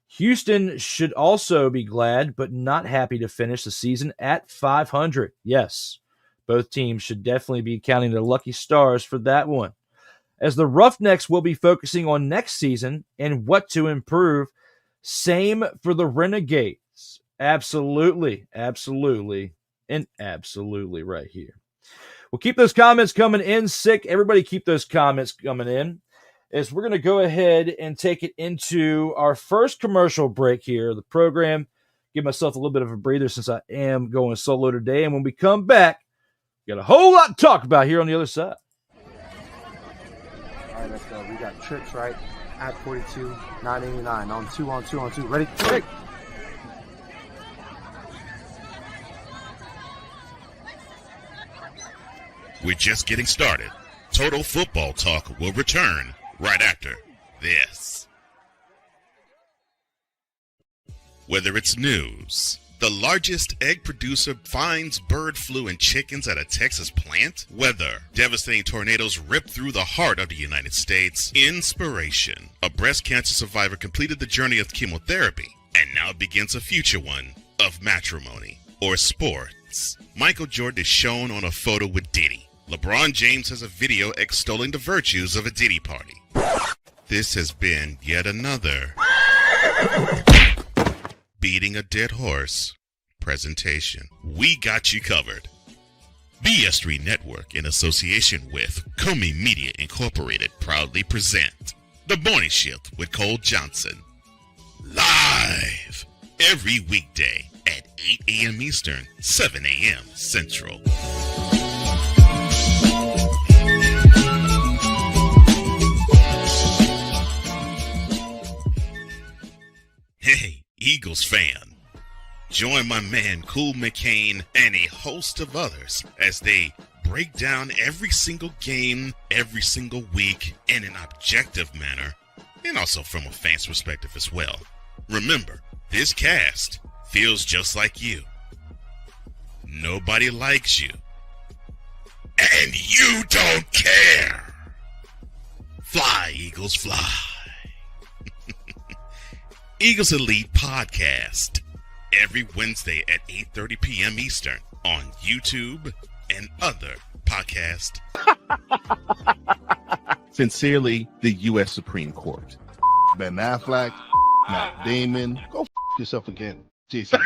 B: Houston should also be glad, but not happy to finish the season at 500. Yes, both teams should definitely be counting their lucky stars for that one. As the Roughnecks will be focusing on next season and what to improve. Same for the Renegades. Absolutely, absolutely, and absolutely right here. We'll keep those comments coming in, Sick. Everybody keep those comments coming in. Is we're going to go ahead and take it into our first commercial break here of the program. Give myself a little bit of a breather since I am going solo today. And when we come back, we got a whole lot to talk about here on the other side.
C: All right, let's go. We got trips, right? At 42, 989 on 2. Ready? Hey.
A: We're just getting started. Total Football Talk will return right after this. Whether it's news, the largest egg producer finds bird flu in chickens at a Texas plant, weather, devastating tornadoes rip through the heart of the United States, inspiration, a breast cancer survivor completed the journey of chemotherapy and now begins a future one of matrimony, or sports. Michael Jordan is shown on a photo with Diddy. LeBron James has a video extolling the virtues of a Diddy party. This has been yet another beating a dead horse presentation. We got you covered. BS3 Network, in association with Comin Media Incorporated, proudly present The Morning Shift with Cole Johnson. Live every weekday at 8 a.m. Eastern, 7 a.m. Central. Hey, Eagles fan, join my man Cool McCain and a host of others as they break down every single game, every single week in an objective manner, and also from a fan's perspective as well. Remember, this cast feels just like you. Nobody likes you. And you don't care. Fly, Eagles, fly. Eagles Elite Podcast, every Wednesday at 8:30 p.m. Eastern on YouTube and other podcast.
D: Sincerely, the U.S. Supreme Court. Ben Affleck, Matt Damon. Go yourself again, Jason.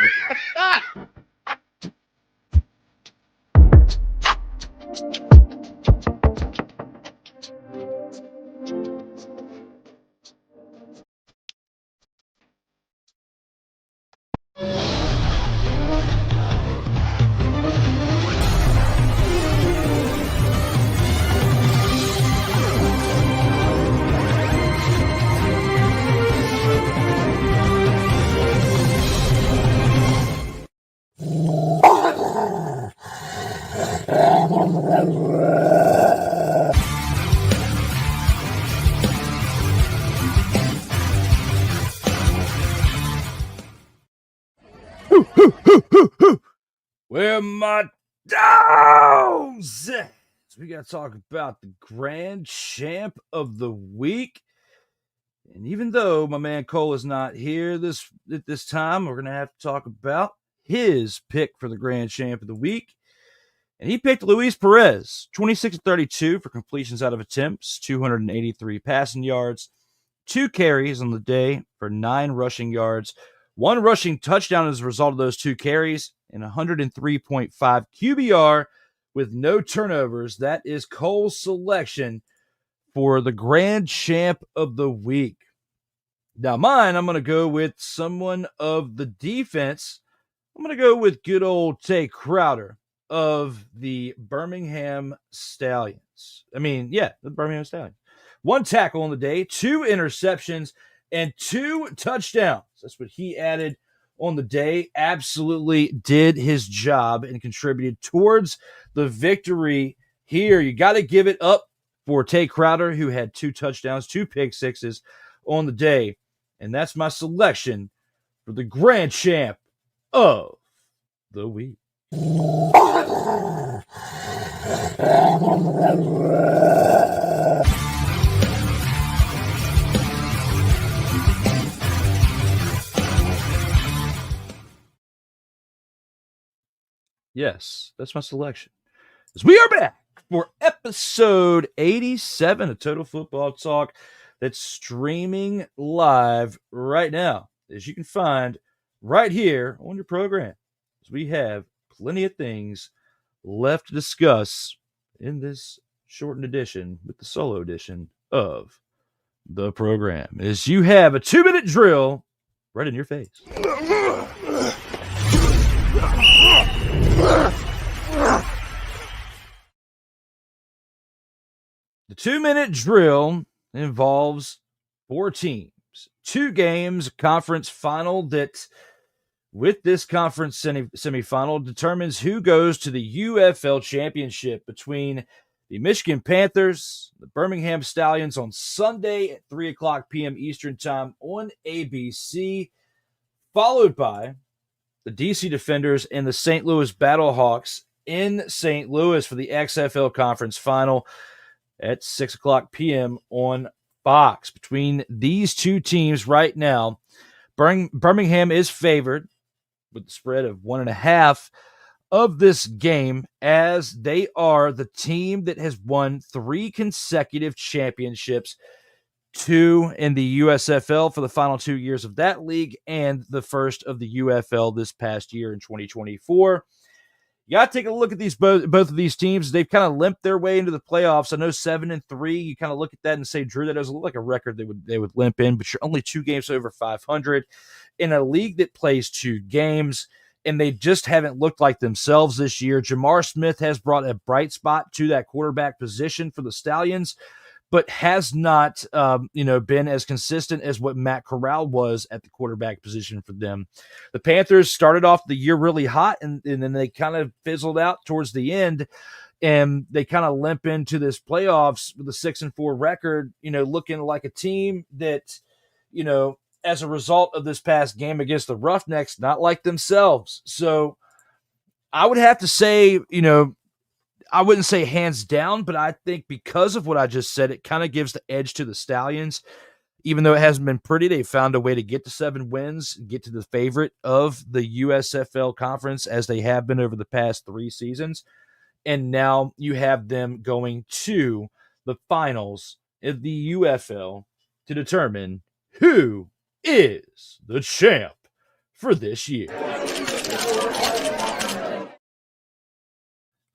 B: Where are my dogs? So we got to talk about the grand champ of the week. And even though my man Cole is not here at this time, we're going to have to talk about his pick for the grand champ of the week. And he picked Luis Perez, 26-32 for completions out of attempts, 283 passing yards, 2 carries on the day for 9 rushing yards, 1 rushing touchdown as a result of those 2 carries, and 103.5 QBR with no turnovers. That is Cole's selection for the grand champ of the week. Now mine, I'm going to go with someone of the defense. I'm going to go with good old Tay Crowder of the Birmingham Stallions. The Birmingham Stallions. 1 tackle on the day, 2 interceptions, and 2 touchdowns. That's what he added on the day. Absolutely did his job and contributed towards the victory here. You got to give it up for Tay Crowder, who had 2 touchdowns, 2 pick sixes on the day. And that's my selection for the grand champ of the week. Yes, that's my selection. As we are back for episode 87 of Total Football Talk that's streaming live right now, as you can find right here on your program. As we have plenty of things left to discuss in this shortened edition with the solo edition of the program. As you have a 2-minute drill right in your face. The 2-minute drill involves 4 teams, 2 games, conference final that, with this conference semifinal, determines who goes to the UFL championship between the Michigan Panthers, the Birmingham Stallions on Sunday at 3 o'clock p.m. Eastern Time on ABC, followed by the DC Defenders and the St. Louis Battlehawks in St. Louis for the XFL Conference Final at 6 o'clock p.m. on Fox. Between these 2 teams right now, Birmingham is favored with the spread of 1.5 of this game, as they are the team that has won 3 consecutive championships, 2 in the USFL for the final 2 years of that league, and the first of the UFL this past year in 2024. You got to take a look at these both of these teams. They've kind of limped their way into the playoffs. I know 7-3. You kind of look at that and say, Drew, that doesn't look like a record they would limp in, but you're only 2 games over 500 in a league that plays 2 games, and they just haven't looked like themselves this year. Jamar Smith has brought a bright spot to that quarterback position for the Stallions, but has not, been as consistent as what Matt Corral was at the quarterback position for them. The Panthers started off the year really hot, and then they kind of fizzled out towards the end, and they kind of limp into this playoffs with a 6-4 record, looking like a team that, as a result of this past game against the Roughnecks, not like themselves. So I would have to say, I wouldn't say hands down, but I think because of what I just said, it kind of gives the edge to the Stallions. Even though it hasn't been pretty, they found a way to get to 7 wins, get to the favorite of the USFL conference as they have been over the past 3 seasons. And now you have them going to the finals of the UFL to determine who is the champ for this year.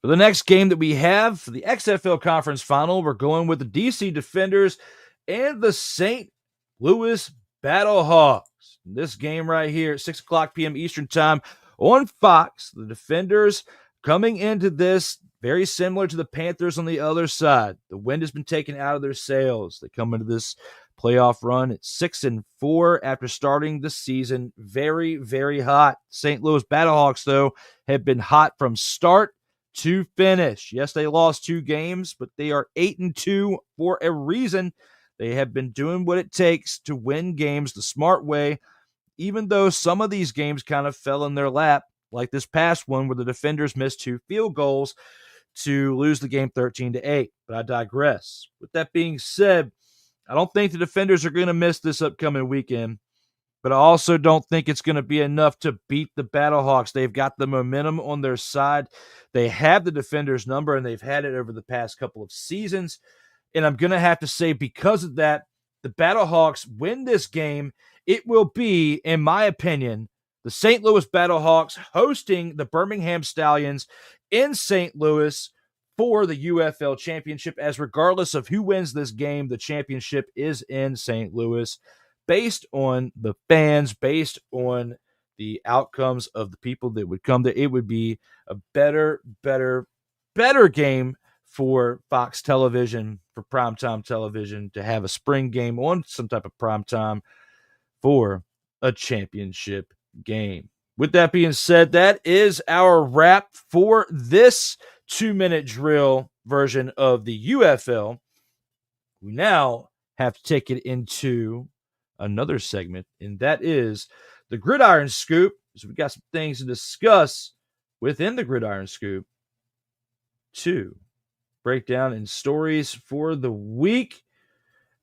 B: For the next game that we have for the XFL Conference Final, we're going with the DC Defenders and the St. Louis Battlehawks. This game right here at 6 o'clock p.m. Eastern Time on Fox. The Defenders coming into this very similar to the Panthers on the other side. The wind has been taken out of their sails. They come into this playoff run at 6-4 after starting the season very, very hot. St. Louis Battlehawks, though, have been hot from start to finish. Yes, they lost 2 games, but they are 8-2 for a reason. They have been doing what it takes to win games the smart way, even though some of these games kind of fell in their lap, like this past one where the Defenders missed 2 field goals to lose the game 13-8. But I digress. With that being said, I don't think the Defenders are going to miss this upcoming weekend, but I also don't think it's going to be enough to beat the Battlehawks. They've got the momentum on their side. They have the Defenders' number, and they've had it over the past couple of seasons. And I'm going to have to say, because of that, the Battlehawks win this game it will be, in my opinion, the St. Louis Battlehawks hosting the Birmingham Stallions in St. Louis for the UFL Championship, as regardless of who wins this game, the championship is in St. Louis. Based on the fans, based on the outcomes of the people that would come there, it would be a better game for Fox Television, for primetime television, to have a spring game on some type of primetime for a championship game. With that being said, that is our wrap for this 2-minute drill version of the UFL. We now have to take it into another segment, and that is the Gridiron Scoop. So we got some things to discuss within the Gridiron Scoop to break down in stories for the week.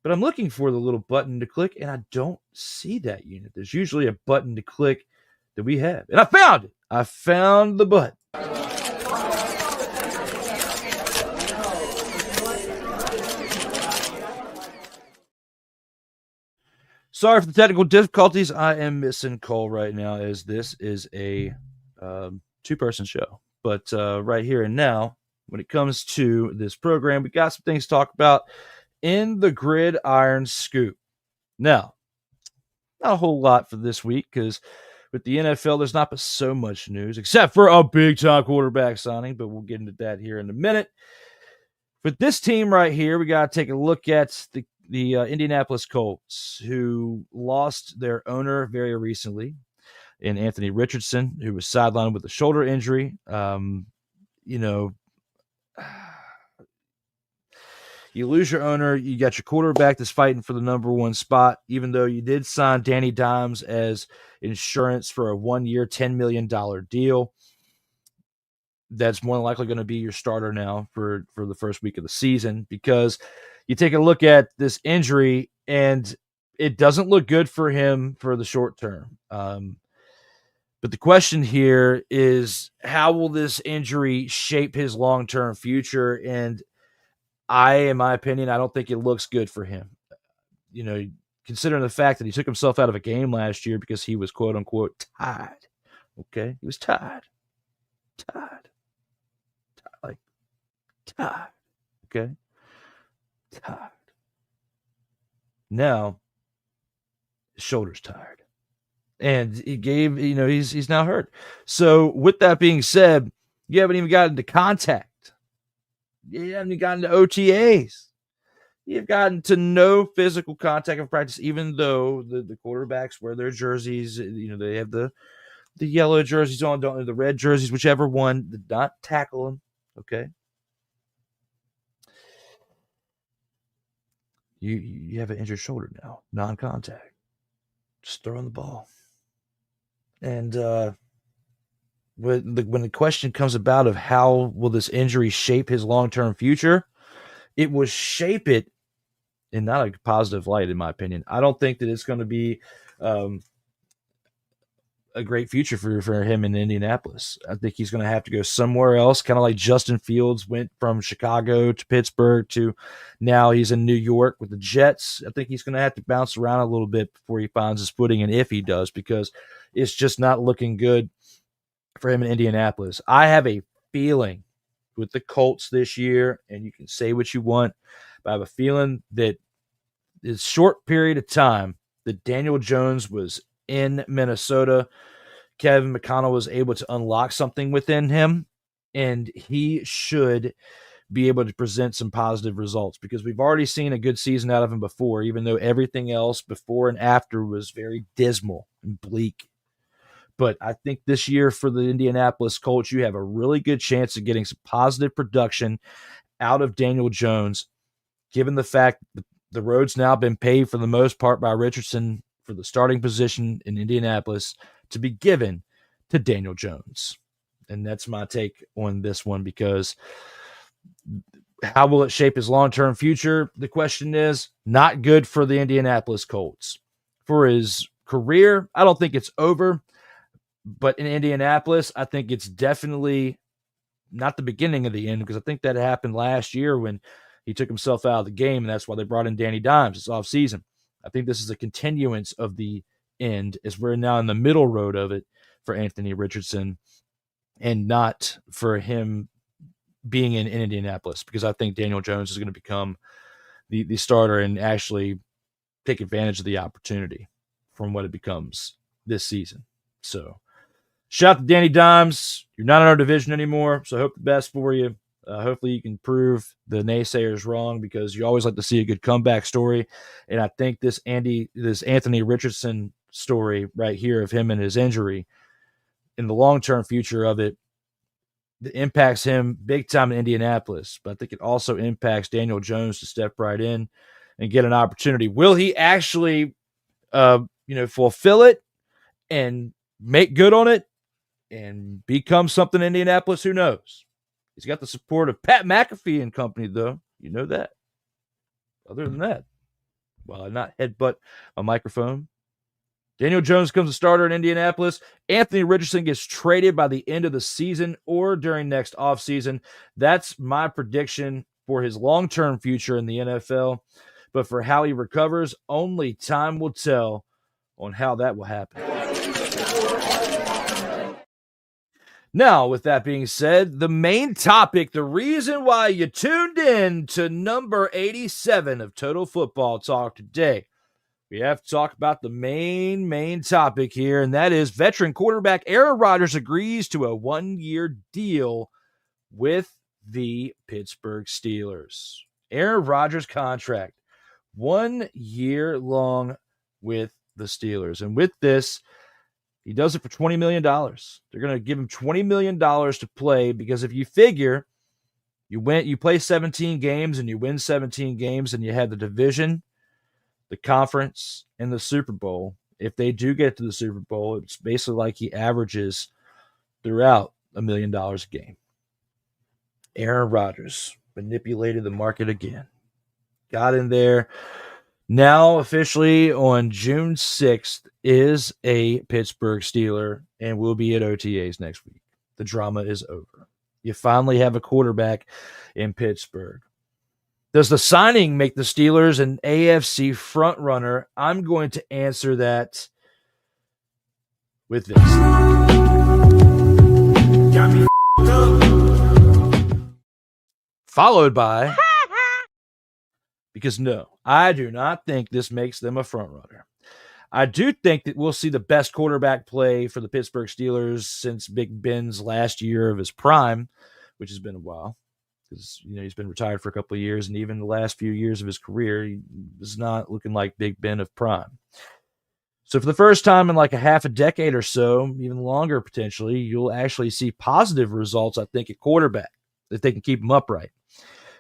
B: But I'm looking for the little button to click, and I don't see that unit. There's usually a button to click that we have. And I found it. I found the button. Sorry for the technical difficulties. I am missing Cole right now, as this is a two-person show. But right here and now, when it comes to this program, we got some things to talk about in the Gridiron Scoop. Now, not a whole lot for this week, because with the NFL, there's not so much news, except for a big-time quarterback signing, but we'll get into that here in a minute. With this team right here, we got to take a look at the Indianapolis Colts, who lost their owner very recently in Anthony Richardson, who was sidelined with a shoulder injury. You lose your owner, you got your quarterback that's fighting for the number one spot, even though you did sign Danny Dimes as insurance for a 1-year, $10 million deal. That's more than likely going to be your starter now for the first week of the season, because you take a look at this injury and it doesn't look good for him for the short term. But the question here is, how will this injury shape his long-term future? And in my opinion, I don't think it looks good for him. Considering the fact that he took himself out of a game last year because he was quote unquote tired. Okay. He was tired. Okay. Tired. Now his shoulder's tired. And he's now hurt. So with that being said, you haven't even gotten to contact. You haven't gotten to OTAs. You've gotten to no physical contact of practice, even though the quarterbacks wear their jerseys. They have the yellow jerseys on, the red jerseys, whichever one. Did not tackle them. Okay. You have an injured shoulder now, non-contact. Just throwing the ball. And when the question comes about of how will this injury shape his long-term future, it will shape it in not a positive light, in my opinion. I don't think that it's going to be a great future for him in Indianapolis. I think he's going to have to go somewhere else, kind of like Justin Fields went from Chicago to Pittsburgh to now he's in New York with the Jets. I think he's going to have to bounce around a little bit before he finds his footing, and if he does, because it's just not looking good for him in Indianapolis. I have a feeling with the Colts this year, and you can say what you want, but I have a feeling that this short period of time that Daniel Jones was in Minnesota, Kevin McConnell was able to unlock something within him, and he should be able to present some positive results, because we've already seen a good season out of him before, even though everything else before and after was very dismal and bleak. But I think this year for the Indianapolis Colts, you have a really good chance of getting some positive production out of Daniel Jones, given the fact that the road's now been paved for the most part by Richardson for the starting position in Indianapolis to be given to Daniel Jones. And that's my take on this one, because how will it shape his long-term future? The question is not good for the Indianapolis Colts. For his career, I don't think it's over, but in Indianapolis, I think it's definitely not the beginning of the end, because I think that happened last year when he took himself out of the game, and that's why they brought in Danny Dimes this offseason. I think this is a continuance of the end, as we're now in the middle road of it for Anthony Richardson, and not for him being in Indianapolis, because I think Daniel Jones is going to become the starter and actually take advantage of the opportunity from what it becomes this season. So shout out to Danny Dimes. You're not in our division anymore, so I hope the best for you. Hopefully you can prove the naysayers wrong, because you always like to see a good comeback story. And I think this Anthony Richardson story right here of him and his injury, in the long-term future of it impacts him big time in Indianapolis. But I think it also impacts Daniel Jones to step right in and get an opportunity. Will he actually fulfill it and make good on it and become something in Indianapolis? Who knows? He's got the support of Pat McAfee and company, though. You know that. Other than that, while I not headbutt a microphone, Daniel Jones becomes a starter in Indianapolis. Anthony Richardson gets traded by the end of the season or during next offseason. That's my prediction for his long-term future in the NFL. But for how he recovers, only time will tell on how that will happen. Now, with that being said, the main topic, the reason why you tuned in to number 87 of Total Football Talk today, we have to talk about the main topic here, and that is veteran quarterback Aaron Rodgers agrees to a 1-year deal with the Pittsburgh Steelers. Aaron Rodgers' contract, 1 year long with the Steelers. And with this, he does it for $20 million. They're going to give him $20 million to play, because if you figure you play 17 games and you win 17 games and you have the division, the conference, and the Super Bowl, if they do get to the Super Bowl, it's basically like he averages throughout $1 million a game. Aaron Rodgers manipulated the market again. Got in there. Now, officially on June 6th, is a Pittsburgh Steeler and will be at OTAs next week. The drama is over. You finally have a quarterback in Pittsburgh. Does the signing make the Steelers an AFC frontrunner? I'm going to answer that with this. Followed by, because no, I do not think this makes them a frontrunner. I do think that we'll see the best quarterback play for the Pittsburgh Steelers since Big Ben's last year of his prime, which has been a while, because he's been retired for a couple of years, and even the last few years of his career, he was not looking like Big Ben of prime. So for the first time in like a half a decade or so, even longer potentially, you'll actually see positive results, I think, at quarterback, if they can keep him upright,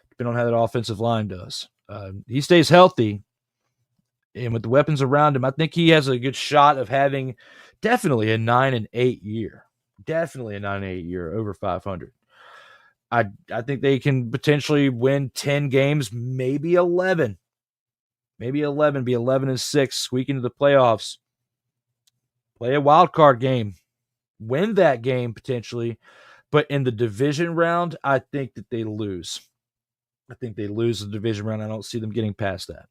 B: depending on how that offensive line does. He stays healthy, and with the weapons around him, I think he has a good shot of having definitely a 9-8 year. Definitely a 9-8 year, over 500. I think they can potentially win 10 games, maybe 11. Maybe 11, be 11-6, squeak into the playoffs. Play a wild card game. Win that game potentially. But in the division round, I think that they lose. I think they lose the division round. I don't see them getting past that.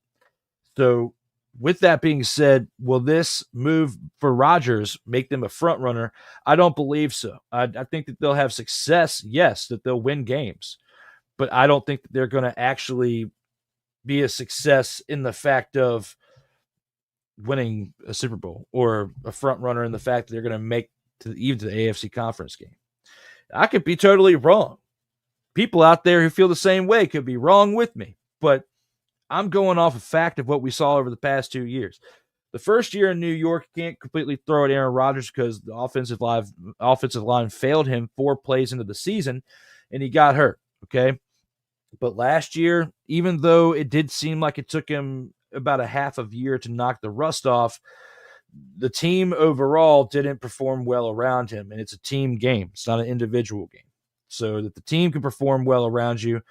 B: So with that being said, will this move for Rodgers make them a front runner? I don't believe so. I think that they'll have success. Yes, that they'll win games. But I don't think that they're going to actually be a success in the fact of winning a Super Bowl, or a front runner in the fact that they're going to make even to the AFC conference game. I could be totally wrong. People out there who feel the same way could be wrong with me, but I'm going off a fact of what we saw over the past 2 years. The first year in New York, you can't completely throw at Aaron Rodgers because the offensive line failed him 4 plays into the season, and he got hurt, okay? But last year, even though it did seem like it took him about a half of a year to knock the rust off, the team overall didn't perform well around him, and it's a team game. It's not an individual game. So that the team can perform well around you,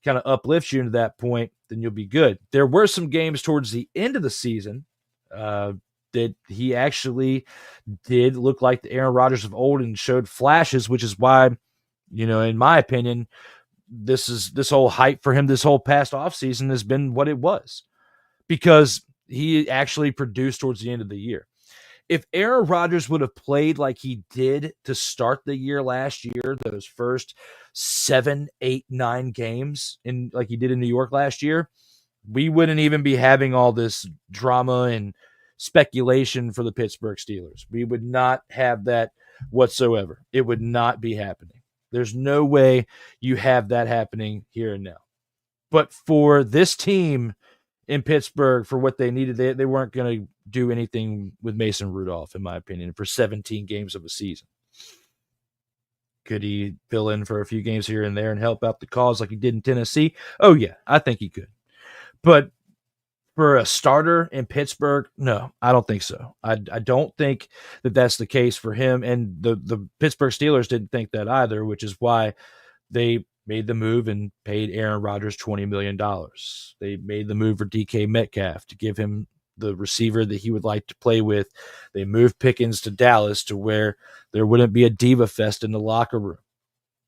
B: kind of uplifts you to that point, then you'll be good. There were some games towards the end of the season that he actually did look like the Aaron Rodgers of old and showed flashes, which is why, in my opinion, this whole hype for him this whole past offseason has been what it was, because he actually produced towards the end of the year. If Aaron Rodgers would have played like he did to start the year last year, those first 7, 8, 9 games, in like he did in New York last year, we wouldn't even be having all this drama and speculation for the Pittsburgh Steelers. We would not have that whatsoever. It would not be happening. There's no way you have that happening here and now. But for this team in Pittsburgh, for what they needed, they weren't going to do anything with Mason Rudolph, in my opinion, for 17 games of a season. Could he fill in for a few games here and there and help out the cause like he did in Tennessee? Oh, yeah, I think he could. But for a starter in Pittsburgh, no, I don't think so. I don't think that that's the case for him. And the Pittsburgh Steelers didn't think that either, which is why they made the move and paid Aaron Rodgers $20 million. They made the move for DK Metcalf to give him the receiver that he would like to play with. They moved Pickens to Dallas to where there wouldn't be a diva fest in the locker room.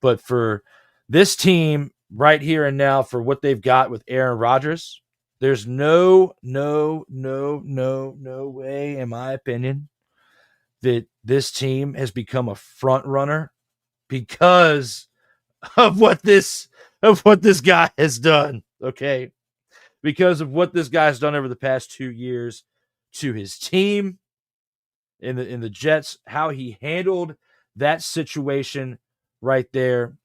B: But for this team right here and now, for what they've got with Aaron Rodgers, there's no way, in my opinion, that this team has become a front runner because of what this guy has done. Okay, because of what this guy has done over the past 2 years to his team in the Jets, how he handled that situation right there.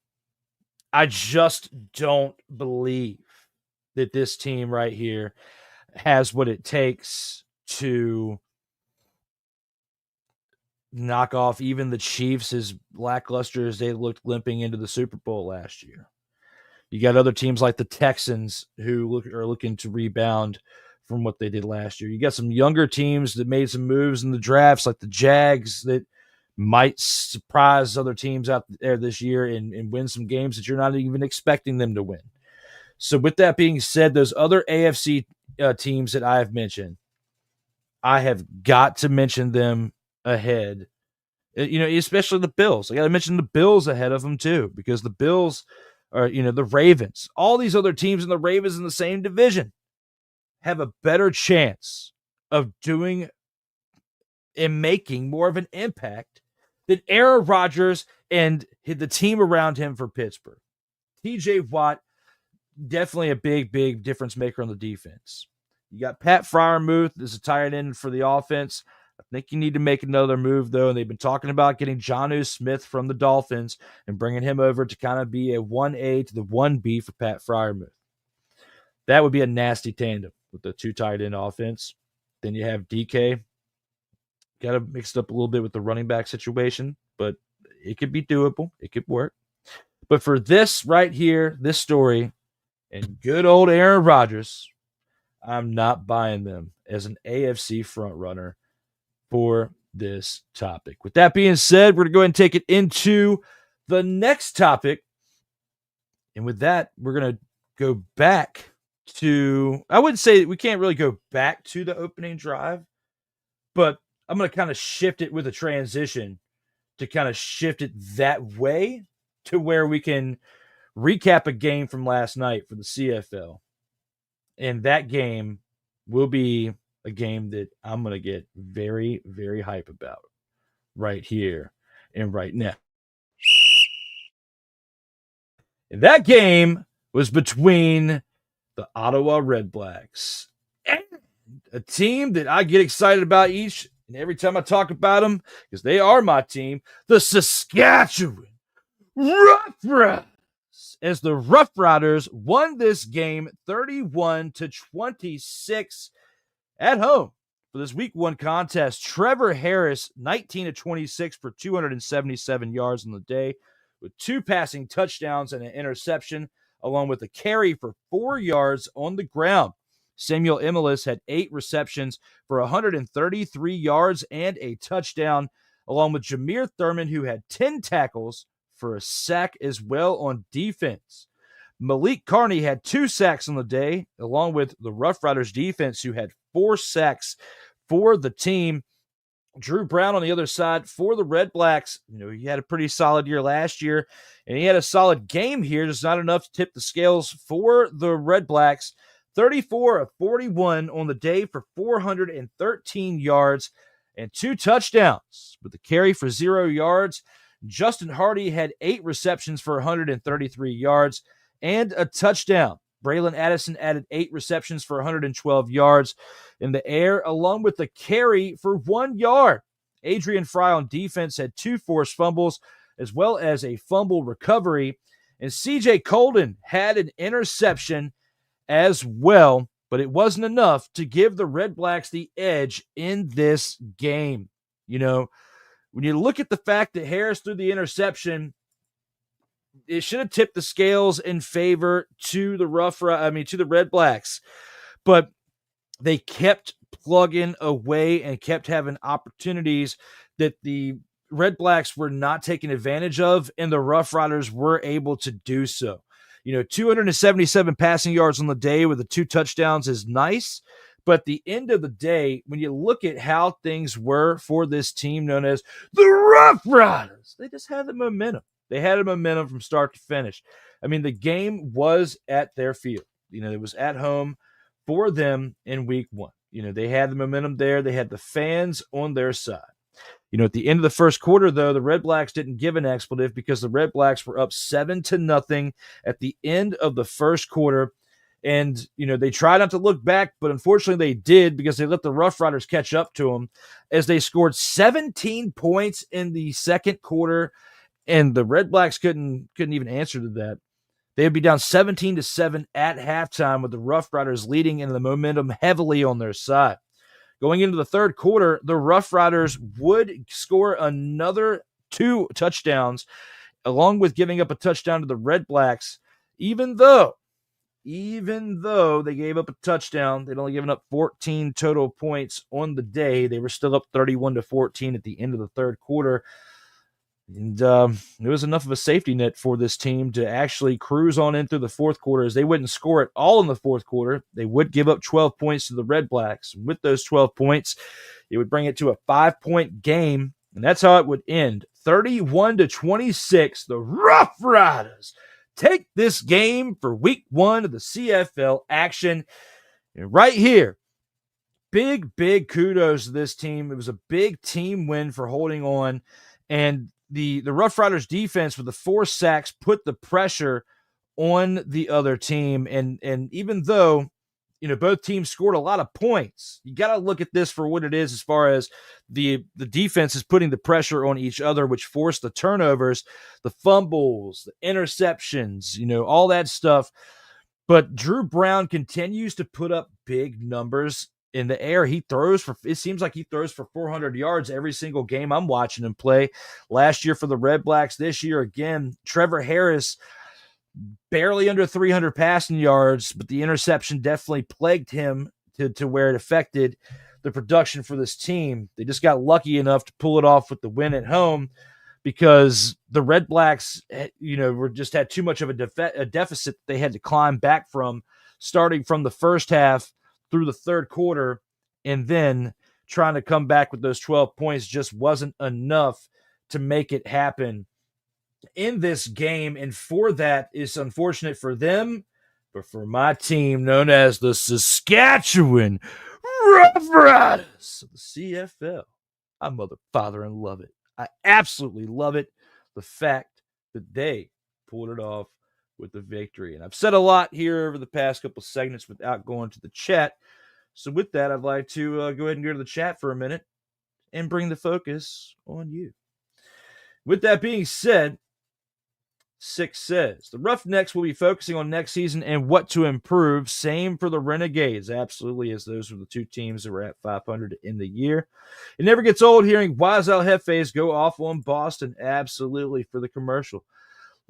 B: I just don't believe that this team right here has what it takes to knock off even the Chiefs as lackluster as they looked limping into the Super Bowl last year. You got other teams like the Texans who are looking to rebound from what they did last year. You got some younger teams that made some moves in the drafts like the Jags that might surprise other teams out there this year and win some games that you're not even expecting them to win. So with that being said, those other AFC teams that I have mentioned, I have got to mention them ahead. Especially the Bills. I got to mention the Bills ahead of them too, because the Bills are, the Ravens. All these other teams and the Ravens in the same division have a better chance of doing and making more of an impact than Aaron Rodgers and the team around him for Pittsburgh. TJ Watt, definitely a big difference maker on the defense. You got Pat Freiermuth as a tight end for the offense. I think you need to make another move, though, and they've been talking about getting Jonnu Smith from the Dolphins and bringing him over to kind of be a 1A to the 1B for Pat Freiermuth. That would be a nasty tandem with the two tight end offense. Then you have DK. Got to mix it up a little bit with the running back situation, but it could be doable. It could work. But for this right here, this story, and good old Aaron Rodgers, I'm not buying them as an AFC frontrunner for this topic. With that being said, we're going to go ahead and take it into the next topic. And with that, we're going to go back to, I wouldn't say we can't really go back to the opening drive, but I'm going to kind of shift it with a transition to kind of shift it that way to where we can recap a game from last night for the CFL. And that game will be a game that I'm going to get very, very hype about right here and right now. And that game was between the Ottawa Red Blacks and a team that I get excited about each and every time I talk about them because they are my team, the Saskatchewan Roughriders. As the Rough Riders won this game 31-26 at home for this week 1 contest. Trevor Harris, 19-26 for 277 yards on the day with 2 passing touchdowns and an interception, along with a carry for 4 yards on the ground. Samuel Emilus had 8 receptions for 133 yards and a touchdown, along with Jameer Thurman, who had 10 tackles for a sack as well on defense. Malik Carney had 2 sacks on the day, along with the Rough Riders defense, who had 4 sacks for the team. Drew Brown on the other side for the Red Blacks. He had a pretty solid year last year, and he had a solid game here. Just not enough to tip the scales for the Red Blacks. 34 of 41 on the day for 413 yards and 2 touchdowns with the carry for 0 yards. Justin Hardy had 8 receptions for 133 yards and a touchdown. Braylon Addison added 8 receptions for 112 yards in the air, along with the carry for 1 yard. Adrian Fry on defense had 2 forced fumbles, as well as a fumble recovery. And CJ Colden had an interception as well, but it wasn't enough to give the Red Blacks the edge in this game. You know, when you look at the fact that Harris threw the interception, it should have tipped the scales in favor to the Red Blacks. But they kept plugging away and kept having opportunities that the Red Blacks were not taking advantage of, and the Rough Riders were able to do so. 277 passing yards on the day with the 2 touchdowns is nice, but at the end of the day, when you look at how things were for this team known as the Rough Riders, they just had the momentum. They had a momentum from start to finish. I mean, the game was at their field. It was at home for them in week 1. They had the momentum there. They had the fans on their side. At the end of the first quarter, though, the Red Blacks didn't give an expletive because the Red Blacks were up 7-0 at the end of the first quarter. And, they tried not to look back, but unfortunately they did because they let the Rough Riders catch up to them as they scored 17 points in the second quarter. And the Red Blacks couldn't even answer to that. They would be down 17-7 at halftime with the Rough Riders leading and the momentum heavily on their side. Going into the third quarter, the Rough Riders would score another 2 touchdowns, along with giving up a touchdown to the Red Blacks. Even though they gave up a touchdown, they'd only given up 14 total points on the day. They were still up 31-14 at the end of the third quarter. And it was enough of a safety net for this team to actually cruise on in through the fourth quarter, as they wouldn't score it all in the fourth quarter. They would give up 12 points to the Red Blacks. With those 12 points, it would bring it to a 5-point game, and that's how it would end. 31-26, the Rough Riders take this game for week 1 of the CFL action. And right here, big kudos to this team. It was a big team win for holding on, and the Rough Riders defense with the 4 sacks put the pressure on the other team. And even though, both teams scored a lot of points, you got to look at this for what it is as far as the defense is putting the pressure on each other, which forced the turnovers, the fumbles, the interceptions, all that stuff. But Drew Brown continues to put up big numbers in the air. It seems like he throws for 400 yards every single game I'm watching him play. Last year for the Red Blacks, this year again. Trevor Harris, barely under 300 passing yards, but the interception definitely plagued him to where it affected the production for this team. They just got lucky enough to pull it off with the win at home because the Red Blacks, just had too much of a deficit they had to climb back from, starting from the first half through the third quarter, and then trying to come back with those 12 points just wasn't enough to make it happen in this game. And for that, it's unfortunate for them, but for my team known as the Saskatchewan Rough Riders of the CFL, I mother, father, and love it. I absolutely love it. The fact that they pulled it off with the victory. And I've said a lot here over the past couple segments without going to the chat. So with that, I'd like to go ahead and go to the chat for a minute and bring the focus on you. With that being said, 6 says, the Roughnecks will be focusing on next season and what to improve. Same for the Renegades. Absolutely, as those were the 2 teams that were at 500 in the year. It never gets old hearing Wise Al Hefes go off on Boston. Absolutely, for the commercial.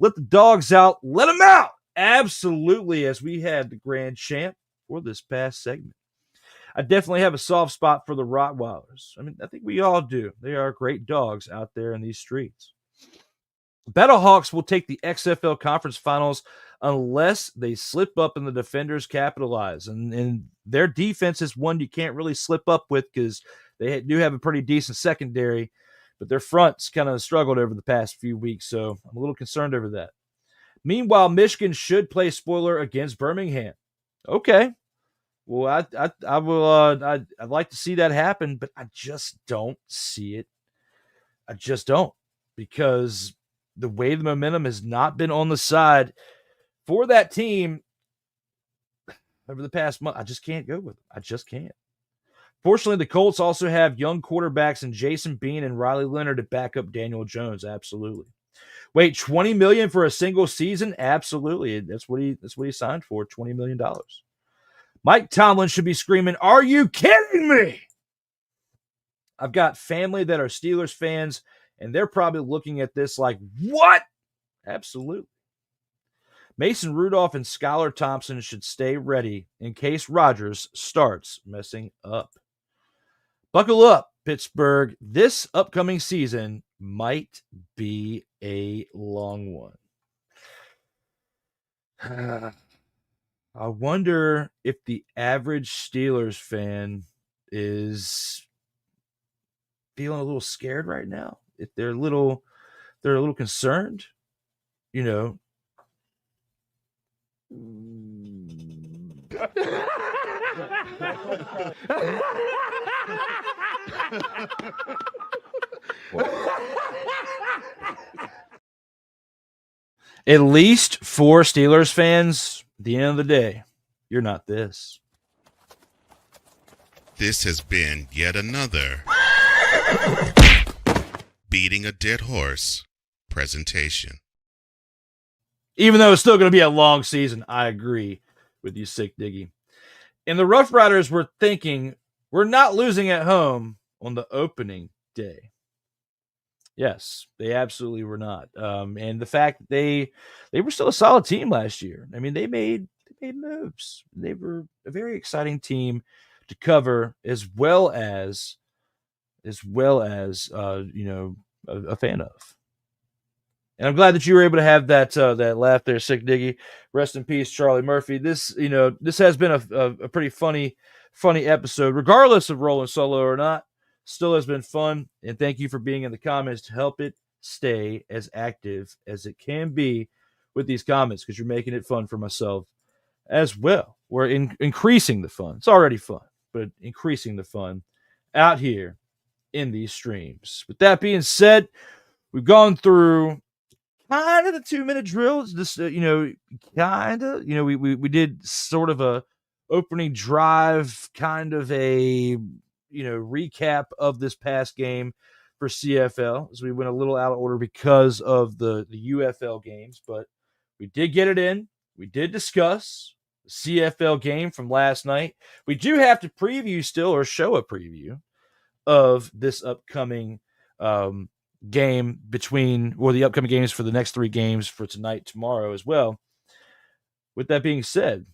B: Let the dogs out. Let them out. Absolutely, as we had the grand champ for this past segment. I definitely have a soft spot for the Rottweilers. I mean, I think we all do. They are great dogs out there in these streets. Battlehawks will take the XFL Conference Finals unless they slip up and the defenders capitalize. And their defense is one you can't really slip up with because they do have a pretty decent secondary, but their front's kind of struggled over the past few weeks, so I'm a little concerned over that. Meanwhile, Michigan should play spoiler against Birmingham. Okay. Well, I will. I'd like to see that happen, but I just don't see it. I just don't, because the way the momentum has not been on the side for that team over the past month. I just can't go with it. I just can't. Fortunately, the Colts also have young quarterbacks in Jason Bean and Riley Leonard to back up Daniel Jones. Absolutely. Wait, $20 million for a single season? Absolutely. That's what he signed for, $20 million. Mike Tomlin should be screaming, "Are you kidding me?" I've got family that are Steelers fans, and they're probably looking at this like, what? Absolutely. Mason Rudolph and Skylar Thompson should stay ready in case Rodgers starts messing up. Buckle up, Pittsburgh. This upcoming season might be a long one. I wonder if the average Steelers fan is feeling a little scared right now. If they're a little concerned, you know. At least for Steelers fans, at the end of the day, you're not this.
A: This has been yet another Beating a Dead Horse presentation.
B: Even though it's still going to be a long season, I agree with you, Sick Diggy. And the Rough Riders were thinking, we're not losing at home on the opening day. Yes, they absolutely were not. And the fact that they were still a solid team last year. I mean, they made moves. They were a very exciting team to cover, as well as a fan of. And I'm glad that you were able to have that laugh there, Sick Diggy. Rest in peace, Charlie Murphy. This has been a pretty funny episode, regardless of rolling solo or not. Still has been fun, and thank you for being in the comments to help it stay as active as it can be with these comments, because you're making it fun for myself as well. We're increasing the fun. It's already fun, but increasing the fun out here in these streams. With that being said, we've gone through kind of the 2-minute drills. This, we did sort of a opening drive, kind of a recap of this past game for CFL, as we went a little out of order because of the UFL games, but we did get it in. We did discuss the CFL game from last night. We do have to preview still, or show a preview of this upcoming game the upcoming games for the next 3 games for tonight, tomorrow as well. With that being said,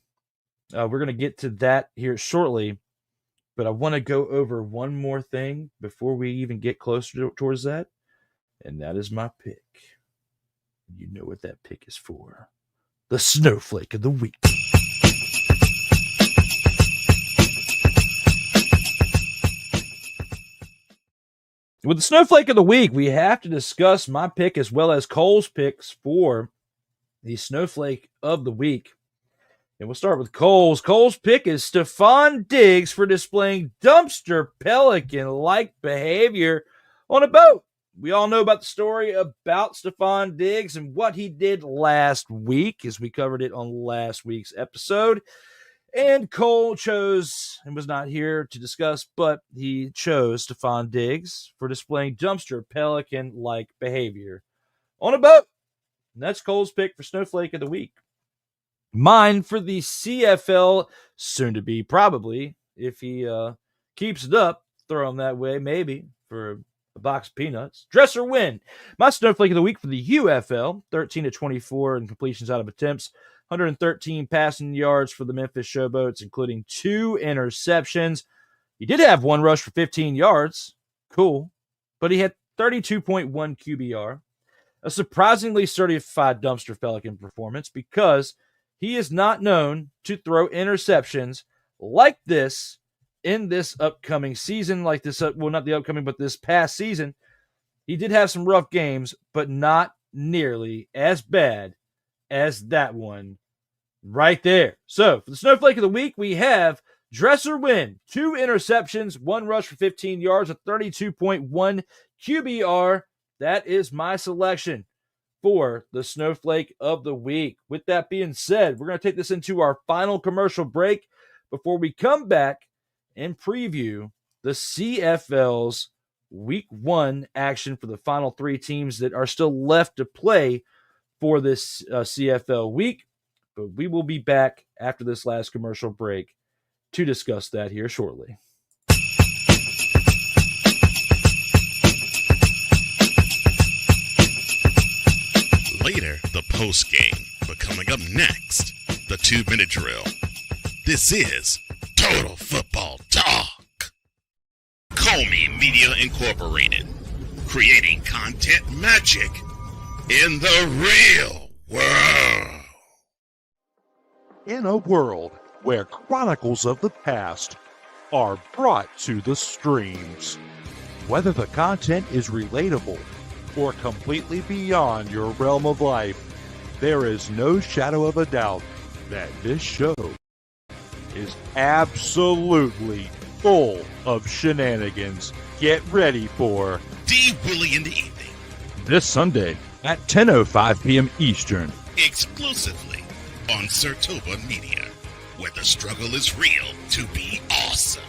B: we're going to get to that here shortly. But I want to go over one more thing before we even get closer towards that, and that is my pick. You know what that pick is for. The Snowflake of the Week. With the Snowflake of the Week, we have to discuss my pick as well as Cole's picks for the Snowflake of the Week. And we'll start with Cole's. Cole's pick is Stefon Diggs for displaying dumpster pelican-like behavior on a boat. We all know about the story about Stefon Diggs and what he did last week, as we covered it on last week's episode. And Cole chose, and was not here to discuss, but he chose Stefon Diggs for displaying dumpster pelican-like behavior on a boat. And that's Cole's pick for Snowflake of the Week. Mine for the CFL, soon to be probably, if he keeps it up, throw him that way, maybe, for a box of peanuts. Dress or win. My Snowflake of the Week for the UFL, 13-24 in completions out of attempts, 113 passing yards for the Memphis Showboats, including 2 interceptions. He did have 1 rush for 15 yards. Cool. But he had 32.1 QBR. A surprisingly certified dumpster pelican performance, because he is not known to throw interceptions like this in this upcoming season, not the upcoming, but this past season. He did have some rough games, but not nearly as bad as that one right there. So for the Snowflake of the Week, we have Dresser win, 2 interceptions, 1 rush for 15 yards, a 32.1 QBR. That is my selection for the Snowflake of the Week. With that being said, we're going to take this into our final commercial break before we come back and preview the CFL's Week 1 action for the final 3 teams that are still left to play for this CFL week. But we will be back after this last commercial break to discuss that here shortly.
A: Later, the post game. But coming up next, the 2-minute drill. This is Total Football Talk. Comin Media Incorporated. Creating content magic in the real world.
E: In a world where chronicles of the past are brought to the streams, whether the content is relatable or completely beyond your realm of life, there is no shadow of a doubt that this show is absolutely full of shenanigans. Get ready for
A: D. Willie in the evening.
B: This Sunday at 10:05 p.m. Eastern.
A: Exclusively on Sartoba Media, where the struggle is real to be awesome.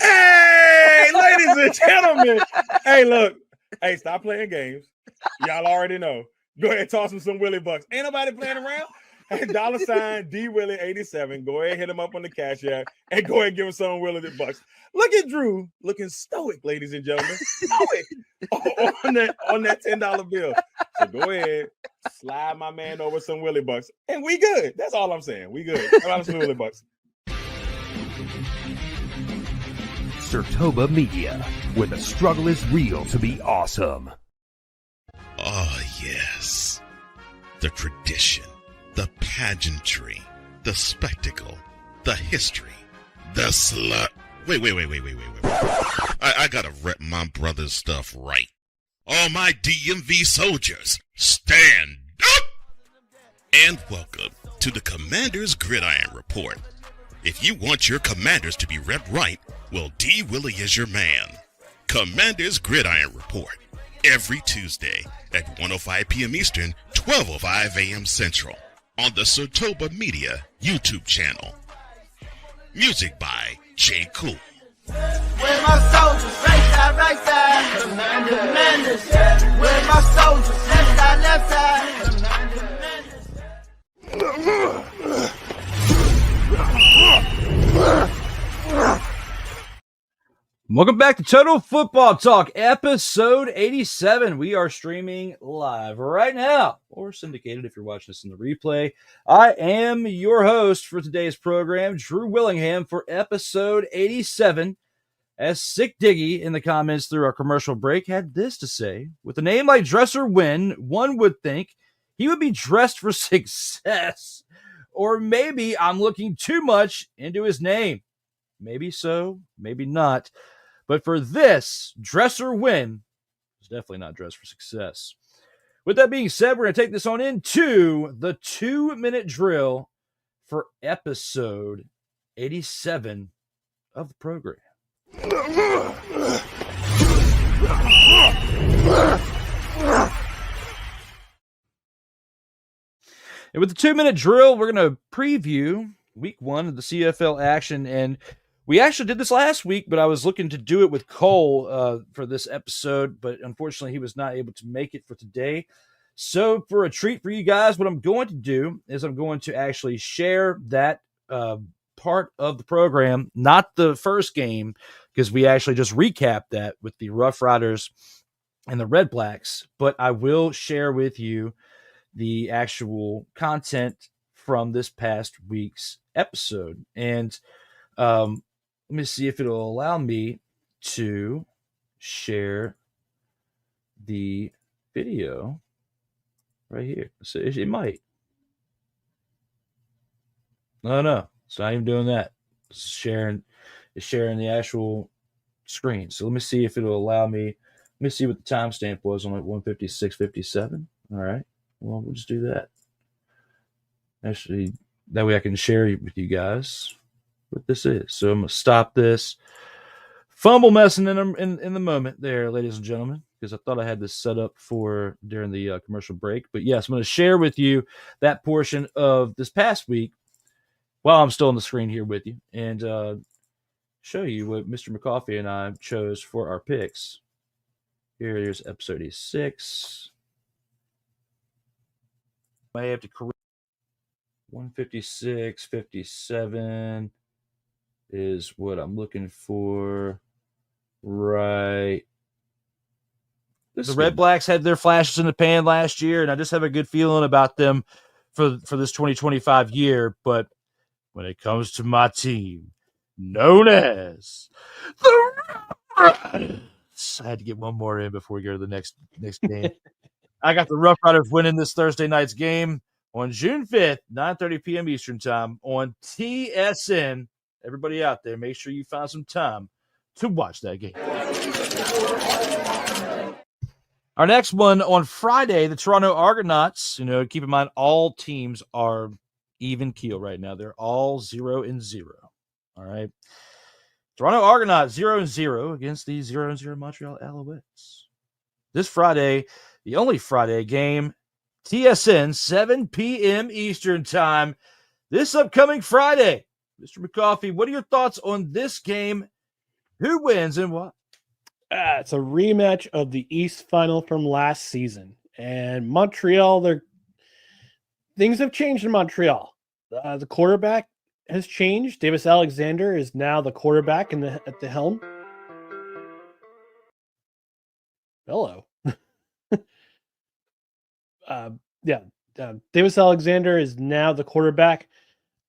F: Hey, ladies and gentlemen. Hey, look. Hey, stop playing games. Y'all already know. Go ahead and toss him some Willie Bucks. Ain't nobody playing around. Hey, $ D Willie 87. Go ahead, hit him up on the Cash App, and go ahead and give him some Willie Bucks. Look at Drew looking stoic, ladies and gentlemen. Stoic on that $10 bill. So go ahead, slide my man over some Willie Bucks, and we good. That's all I'm saying. We good. How about some Willie Bucks?
G: Sartoba Media, where the struggle is real to be awesome.
A: Oh, yes. The tradition, the pageantry, the spectacle, the history, the slut. Wait. I gotta rep my brother's stuff right. All my DMV soldiers, stand up! And welcome to the Commander's Gridiron Report. If you want your Commanders to be repped right, well, D. Willie is your man. Commander's Gridiron Report. Every Tuesday at 1:05 p.m. Eastern, 12:05 a.m. Central. On the Sartoba Media YouTube channel. Music by J. Cool.
H: Where my soldiers, right side, Commanders. Where my soldiers, left side.
B: Welcome back to Total Football Talk, episode 87. We are streaming live right now, or syndicated if you're watching this in the replay. I am your host for today's program, Drew Willingham, for episode 87. As Sick Diggy in the comments through our commercial break had this to say: with a name like Dresser Wynn, one would think he would be dressed for success. Or maybe I'm looking too much into his name. Maybe so, maybe not. But for this, Dresser Win is definitely not dressed for success. With that being said, we're going to take this on into the 2-minute drill for episode 87 of the program. And with the 2-minute drill, we're going to preview week 1 of the CFL action. And we actually did this last week, but I was looking to do it with Cole for this episode, but unfortunately he was not able to make it for today. So for a treat for you guys, what I'm going to do is I'm going to actually share that part of the program, not the first game, because we actually just recapped that with the Rough Riders and the Red Blacks, but I will share with you the actual content from this past week's episode. And let me see if it'll allow me to share the video right here. So it might. No. It's not even doing that. It's sharing the actual screen. So let me see if it'll allow me. Let me see what the timestamp was on like 156.57. All right. Well, we'll just do that. Actually, that way I can share with you guys what this is. So I'm going to stop this fumble messing in the moment there, ladies and gentlemen, because I thought I had this set up for during the commercial break. But yes, I'm going to share with you that portion of this past week while I'm still on the screen here with you and show you what Mr. McCoffey and I chose for our picks. Here's episode 86. I have to correct 156, 57 is what I'm looking for. Right. The Red Blacks had their flashes in the pan last year, and I just have a good feeling about them for this 2025 year. But when it comes to my team, known as the Rodgers, I had to get one more in before we go to the next game. I got the Rough Riders winning this Thursday night's game on June 5th, 9:30 p.m. Eastern time on TSN. Everybody out there, make sure you find some time to watch that game. Our next one on Friday, the Toronto Argonauts. Keep in mind all teams are even keel right now. They're all 0-0. All right. Toronto Argonauts 0-0 against the 0-0 Montreal Alouettes. This Friday, the only Friday game, TSN, 7 p.m. Eastern time. This upcoming Friday. Mr. McCoffey, what are your thoughts on this game? Who wins and what?
I: It's a rematch of the East Final from last season. And Montreal, things have changed in Montreal. The quarterback has changed. Davis Alexander is now the quarterback at the helm. Hello. Davis Alexander is now the quarterback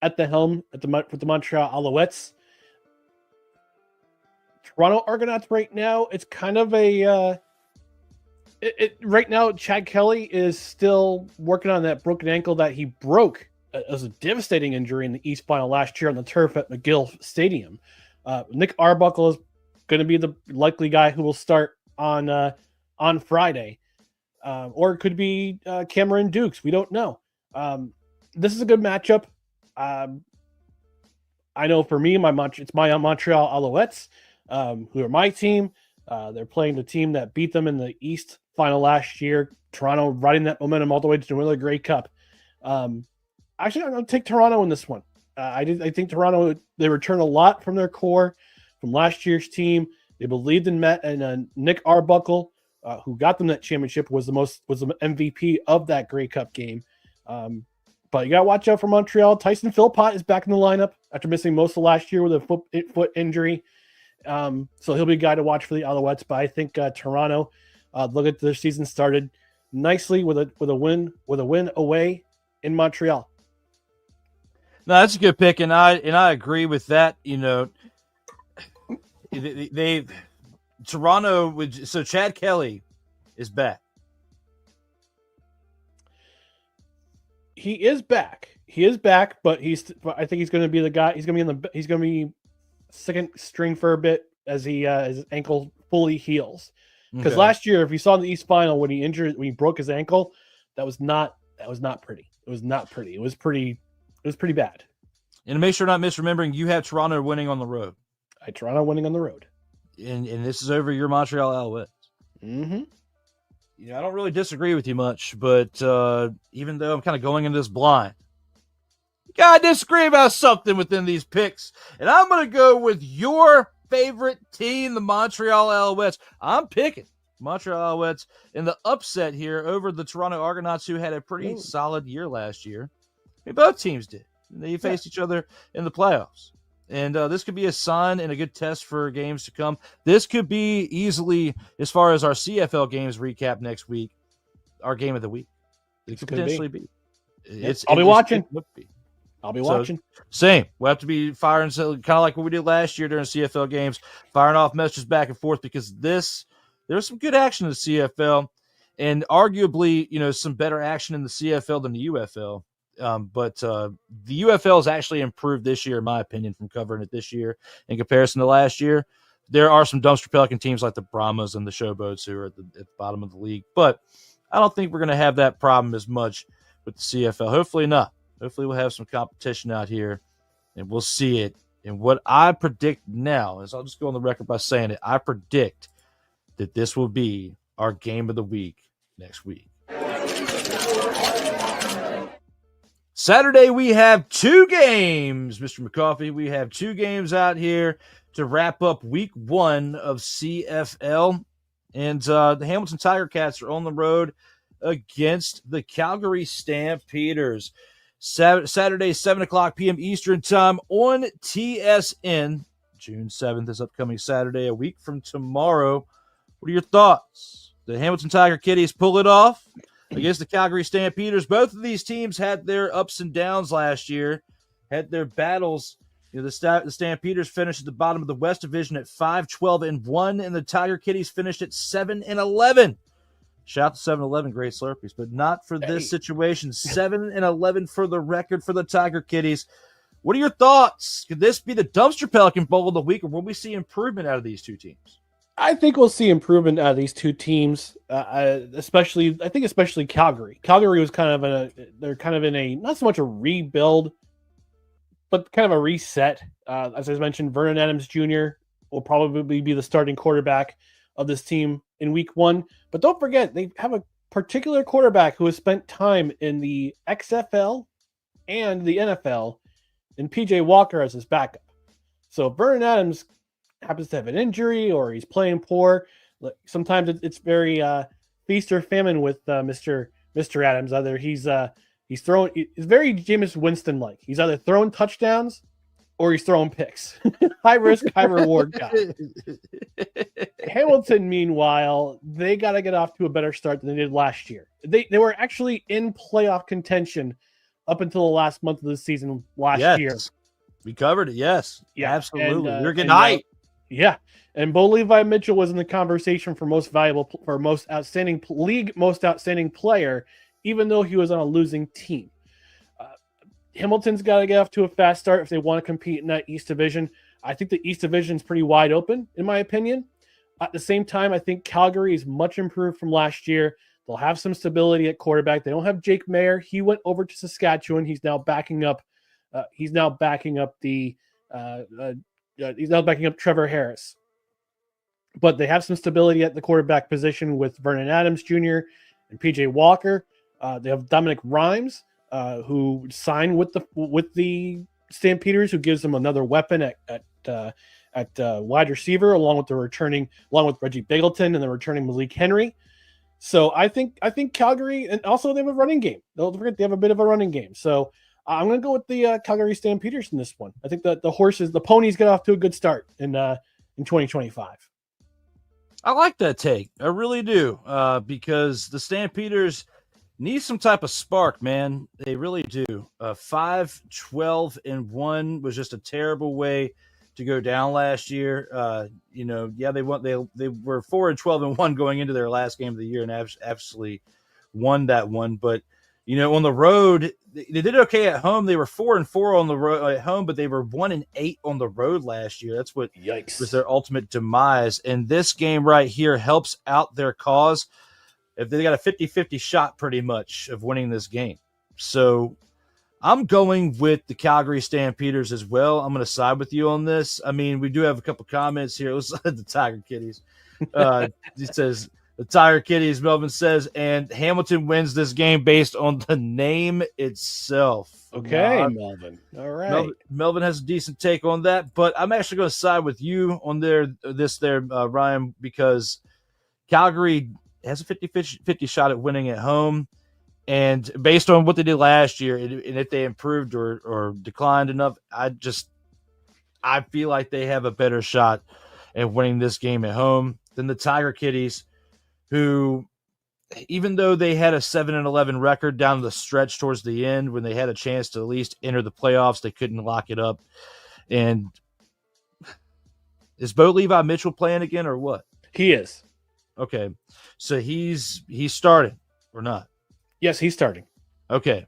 I: at the helm with the Montreal Alouettes. Toronto Argonauts right now, it's kind of a right now Chad Kelly is still working on that broken ankle that he broke as a devastating injury in the East Final last year on the turf at McGill Stadium. Nick Arbuckle is going to be the likely guy who will start on Friday. Or it could be Cameron Dukes. We don't know. This is a good matchup. I know for me, it's my Montreal Alouettes, who are my team. They're playing the team that beat them in the East Final last year. Toronto riding that momentum all the way to the Winter Grey Cup. Actually, I'm going to take Toronto in this one. I think Toronto, they returned a lot from their core from last year's team. They believed in Nick Arbuckle, who got them that championship, was the MVP of that Grey Cup game. But you got to watch out for Montreal. Tyson Philpott is back in the lineup after missing most of last year with a foot injury. So he'll be a guy to watch for the Alouettes. But I think Toronto, look at their season started nicely with a win away in Montreal.
B: No, that's a good pick, and I agree with that. Toronto. So Chad Kelly is back.
I: He is back. But I think he's going to be the guy. He's going to be second string for a bit as his ankle fully heals. Because last year, if you saw in the East Final when he broke his ankle, that was not pretty. It was not pretty. It was pretty bad.
B: And to make sure I'm not misremembering, you have Toronto winning on the road.
I: Toronto winning on the road.
B: And this is over your Montreal Alouettes.
I: Mm-hmm.
B: I don't really disagree with you much, but even though I'm kind of going into this blind, you gotta disagree about something within these picks. And I'm going to go with your favorite team, the Montreal Alouettes. I'm picking Montreal Alouettes in the upset here over the Toronto Argonauts, who had a pretty solid year last year. Both teams did. They faced each other in the playoffs. And this could be a sign and a good test for games to come. This could be easily, as far as our CFL games recap next week, our game of the week. It could potentially be.
I: I'll be watching. I'll be watching.
B: Same. We'll have to be firing, kind of like what we did last year during CFL games, firing off messages back and forth, because there's some good action in the CFL, and arguably, some better action in the CFL than the UFL. But the UFL has actually improved this year, in my opinion, from covering it this year in comparison to last year. There are some dumpster Pelican teams like the Brahmas and the Showboats who are at the bottom of the league, but I don't think we're going to have that problem as much with the CFL. Hopefully not. Hopefully we'll have some competition out here, and we'll see it. And what I predict now is, I'll just go on the record by saying it, I predict that this will be our game of the week next week. Saturday, we have 2 games, Mr. McCoffey. We have 2 games out here to wrap up week 1 of CFL. And the Hamilton Tiger Cats are on the road against the Calgary Stampeders. Saturday, 7 o'clock p.m. Eastern Time on TSN. June 7th is upcoming Saturday, a week from tomorrow. What are your thoughts? The Hamilton Tiger Kitties pull it off against the Calgary Stampeders. Both of these teams had their ups and downs last year, had their battles. You know, the Stampeders finished at the bottom of the West Division at 5-12-1, and the Tiger Kitties finished at 7-11. Shout out to 7-11, great Slurpees, but not for this situation. 7-11 for the record for the Tiger Kitties. What are your thoughts? Could this be the Dumpster Pelican Bowl of the week, or will we see improvement out of these 2 teams?
I: I think we'll see improvement out of these 2 teams, especially Calgary. Calgary was they're kind of in a, not so much a rebuild, but kind of a reset. As I mentioned, Vernon Adams Jr. will probably be the starting quarterback of this team in week 1. But don't forget, they have a particular quarterback who has spent time in the XFL and the NFL, and PJ Walker as his backup. So if Vernon Adams happens to have an injury or he's playing poor, sometimes it's very feast or famine with Mr. Adams. Either he's very Jameis Winston like. He's either throwing touchdowns or he's throwing picks. High risk, high reward guy. Hamilton, meanwhile, they got to get off to a better start than they did last year. They were actually in playoff contention up until the last month of the season last year.
B: We covered it, yes.
I: Yeah,
B: absolutely.
I: And,
B: You're getting hype.
I: Yeah. And Bo Levi Mitchell was in the conversation for most outstanding player, even though he was on a losing team. Hamilton's got to get off to a fast start if they want to compete in that East Division. I think the East Division is pretty wide open, in my opinion. At the same time, I think Calgary is much improved from last year. They'll have some stability at quarterback. They don't have Jake Mayer. He went over to Saskatchewan. He's now backing up. He's now backing up Trevor Harris. But they have some stability at the quarterback position with Vernon Adams Jr. and PJ Walker. They have Dominic Rhymes, who signed with the Stampeders, who gives them another weapon at wide receiver, along with Reggie Bigleton and the returning Malik Henry. So I think Calgary, and also they have a running game. Don't forget they have a bit of a running game. So I'm going to go with the Calgary Stampeders in this one. I think that the ponies get off to a good start in 2025.
B: I like that take. I really do, because the Stampeders need some type of spark, man. They really do. 5-12-1 was just a terrible way to go down last year. They were 4-12-1 going into their last game of the year and absolutely won that one. But on the road, they did okay at home. They were 4-4 on the road at home, but they were 1-8 on the road last year. That's what was their ultimate demise. And this game right here helps out their cause. If they got a 50-50 shot pretty much of winning this game. So I'm going with the Calgary Stampeders as well. I'm going to side with you on this. I mean, we do have a couple comments here. Let's the Tiger Kitties. He says, the Tiger Kitties, Melvin says, and Hamilton wins this game based on the name itself.
I: Okay, Melvin. All right.
B: Melvin has a decent take on that, but I'm actually going to side with you on Ryan, because Calgary has a 50-50 shot at winning at home. And based on what they did last year, and if they improved or declined enough, I feel like they have a better shot at winning this game at home than the Tiger Kitties, who, even though they had a 7-11 record down the stretch towards the end when they had a chance to at least enter the playoffs, they couldn't lock it up. And is Bo Levi Mitchell playing again or what?
I: He is.
B: Okay. So he's starting or not?
I: Yes, he's starting.
B: Okay.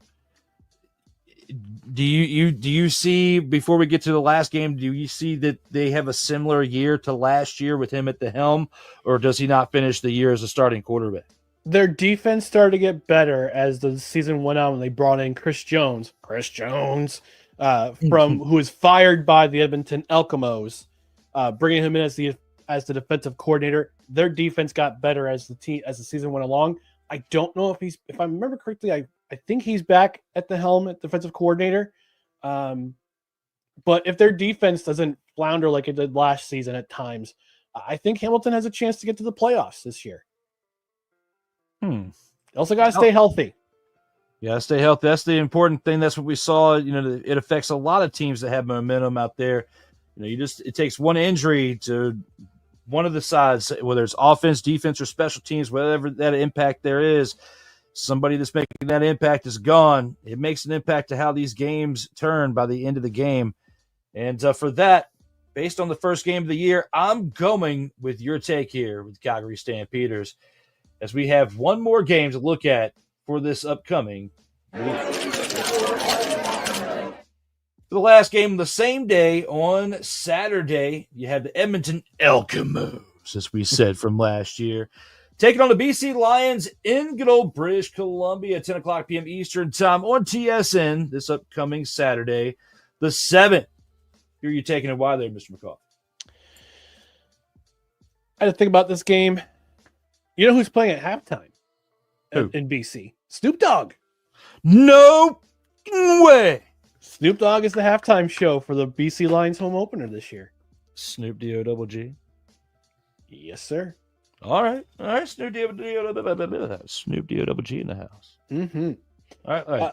B: Do you see, before we get to the last game, do you see that they have a similar year to last year with him at the helm, or does he not finish the year as a starting quarterback?
I: Their defense started to get better as the season went on when they brought in Chris Jones, from who was fired by the Edmonton Eskimos, bringing him in as the defensive coordinator. Their defense got better as the season went along. I don't know if I remember correctly, I think he's back at the helm at defensive coordinator. But if their defense doesn't flounder like it did last season at times, I think Hamilton has a chance to get to the playoffs this year. Also got to stay healthy.
B: Yeah, stay healthy. That's the important thing. That's what we saw. It affects a lot of teams that have momentum out there. It takes one injury to one of the sides, whether it's offense, defense, or special teams, whatever that impact there is. Somebody that's making that impact is gone. It makes an impact to how these games turn by the end of the game. And for that, based on the first game of the year, I'm going with your take here with Calgary Stampeders, as we have one more game to look at for this upcoming week. For the last game of the same day on Saturday, you have the Edmonton Eskimos, as we said from last year, taking on the BC Lions in good old British Columbia, 10 o'clock p.m. Eastern time on TSN this upcoming Saturday, the 7th. Who are you taking and why there, Mr. McCall?
I: I had to think about this game. You know who's playing at halftime
B: Who?
I: in BC? Snoop Dogg.
B: No way.
I: Snoop Dogg is the halftime show for the BC Lions home opener this year.
B: Snoop D-O-double-G.
I: Yes, sir.
B: All right. Snoop D-O-double-G in the house.
I: Mm-hmm.
B: All right.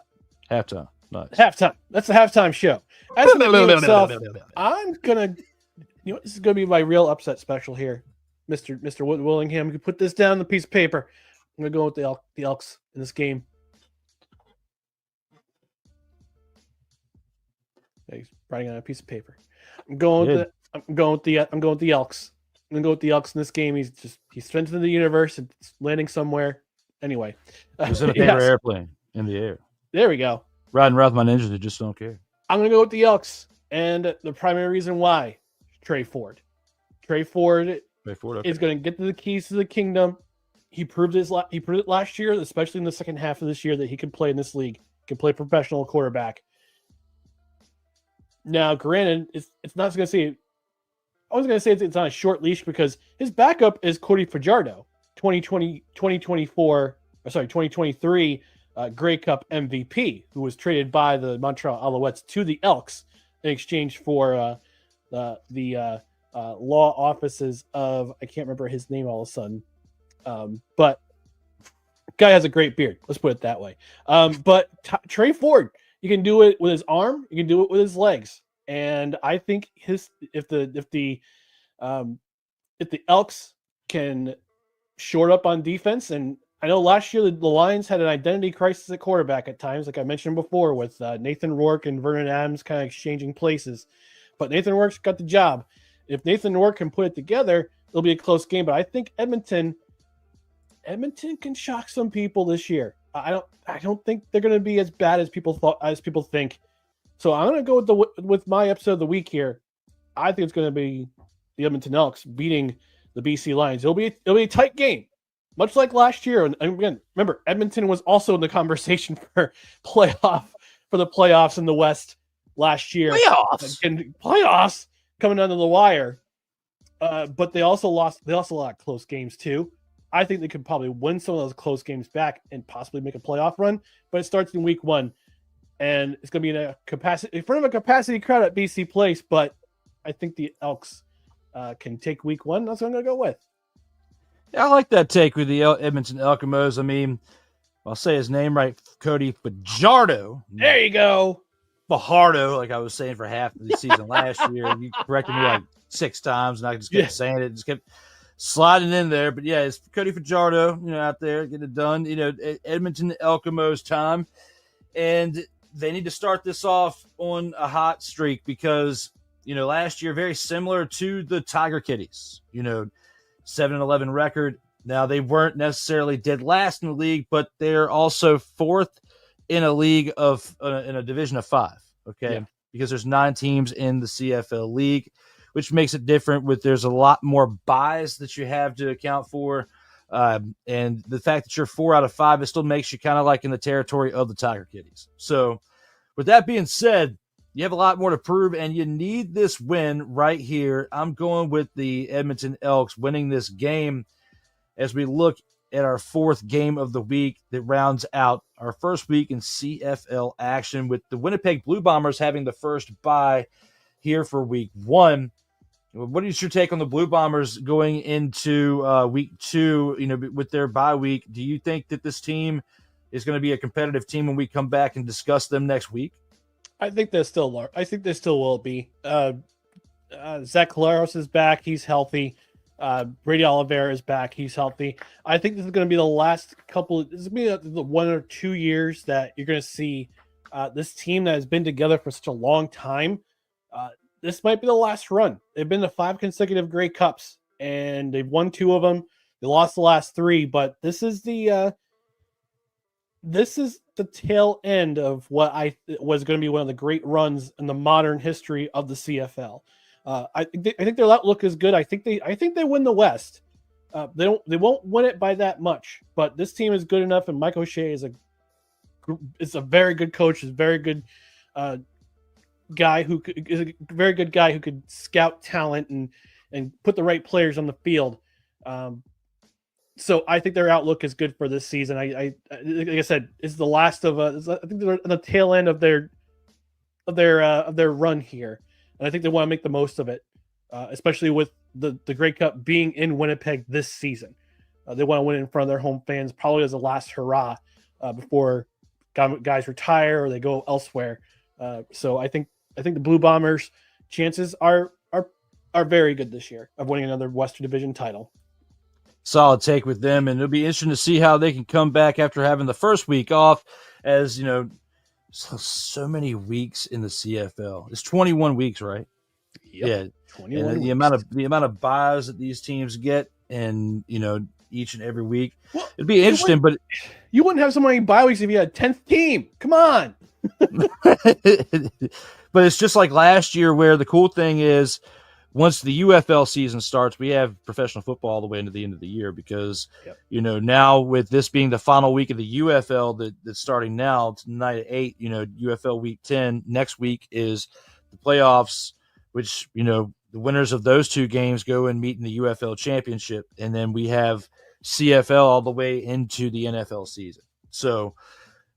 B: Halftime. Nice.
I: Halftime. That's the halftime show. As for the game itself, I'm gonna. This is gonna be my real upset special here, Mr. Willingham. You can put this down on the piece of paper. I'm gonna go with the Elks in this game. He's writing on a piece of paper. I'm going with the Elks. I'm gonna go with the Elks in this game. He's strengthening the universe. It's landing somewhere. Anyway,
B: He's in a paper airplane in the air.
I: There we go.
B: Riding around with my ninjas that just don't care.
I: I'm going to go with the Elks. And the primary reason why, Trey Ford. Trey Ford is going to get to the keys to the kingdom. He proved it last year, especially in the second half of this year, that he could play in this league. He can play professional quarterback. Now, granted, it's not going to say. I was going to say it's on a short leash because his backup is Cody Fajardo, 2023 Grey Cup MVP, who was traded by the Montreal Alouettes to the Elks in exchange for the law offices of, I can't remember his name all of a sudden, but guy has a great beard. Let's put it that way. But Trey Ford, you can do it with his arm, you can do it with his legs, and I think if the Elks can short up on defense, and I know last year the Lions had an identity crisis at quarterback at times, like I mentioned before, with Nathan Rourke and Vernon Adams kind of exchanging places. But Nathan Rourke's got the job. If Nathan Rourke can put it together, it'll be a close game. But I think Edmonton can shock some people this year. I don't think they're going to be as bad as people think. So I'm going to go with my episode of the week here. I think it's going to be the Edmonton Elks beating the BC Lions. It'll be a tight game. Much like last year, and again, remember, Edmonton was also in the conversation for the playoffs in the West last year. Playoffs coming under the wire. But they also lost a lot of close games too. I think they could probably win some of those close games back and possibly make a playoff run. But it starts in week 1, and it's going to be in front of a capacity crowd at BC Place. But I think the Elks can take week 1. That's what I'm going to go with.
B: I like that take with the Edmonton Eskimos. I mean, I'll say his name right, Cody Fajardo.
I: There you go.
B: Fajardo, like I was saying for half of the season last year. You corrected me like 6 times, and I just kept saying it. Just kept sliding in there. But, yeah, it's Cody Fajardo, out there getting it done. Edmonton Eskimos time. And they need to start this off on a hot streak because, last year, very similar to the Tiger Kitties, 7-11 record. Now, they weren't necessarily dead last in the league, but they're also 4th in a league in a division of 5. Okay. Yeah. Because there's 9 teams in the CFL league, which makes it different there's a lot more buys that you have to account for. And the fact that you're 4 out of 5, it still makes you kind of like in the territory of the Tiger Kitties. So with that being said, you have a lot more to prove, and you need this win right here. I'm going with the Edmonton Elks winning this game as we look at our 4th game of the week that rounds out our first week in CFL action, with the Winnipeg Blue Bombers having the first bye here for week 1. What is your take on the Blue Bombers going into week 2, with their bye week? Do you think that this team is going to be a competitive team when we come back and discuss them next week?
I: I think they still will be. Zach Caleros is back. He's healthy. Brady Oliveira is back. He's healthy. I think this is going to be the last couple. This is going to be the 1 or 2 years that you're going to see this team that has been together for such a long time. This might be the last run. They've been to 5 consecutive Grey Cups, and they've won 2 of them. They lost the last 3, but this is the tail end of what I was going to be one of the great runs in the modern history of the CFL. I think their outlook is good. I think they win the West. They won't win it by that much, but this team is good enough, and Mike O'Shea is a very good coach. Is a very good guy who could scout talent and put the right players on the field. So I think their outlook is good for this season. I like I said, it's the last of I think they're on the tail end of their run here, and I think they want to make the most of it, especially with the Grey Cup being in Winnipeg this season. They want to win in front of their home fans, probably as a last hurrah before guys retire or they go elsewhere. So I think the Blue Bombers' chances are very good this year of winning another Western Division title.
B: Solid take with them, and it'll be interesting to see how they can come back after having the first week off. As you know, so many weeks in the CFL. It's 21 weeks, right?
I: Yep.
B: Yeah,
I: 21
B: and the amount of buys that these teams get, and each and every week, it'd be interesting. But
I: you wouldn't have so many bye weeks if you had a 10th team. Come on.
B: But it's just like last year, where the cool thing is, once the UFL season starts, we have professional football all the way into the end of the year because, now with this being the final week of the UFL that's starting now tonight at 8, UFL week 10, next week is the playoffs, which, the winners of those 2 games go and meet in the UFL championship. And then we have CFL all the way into the NFL season. So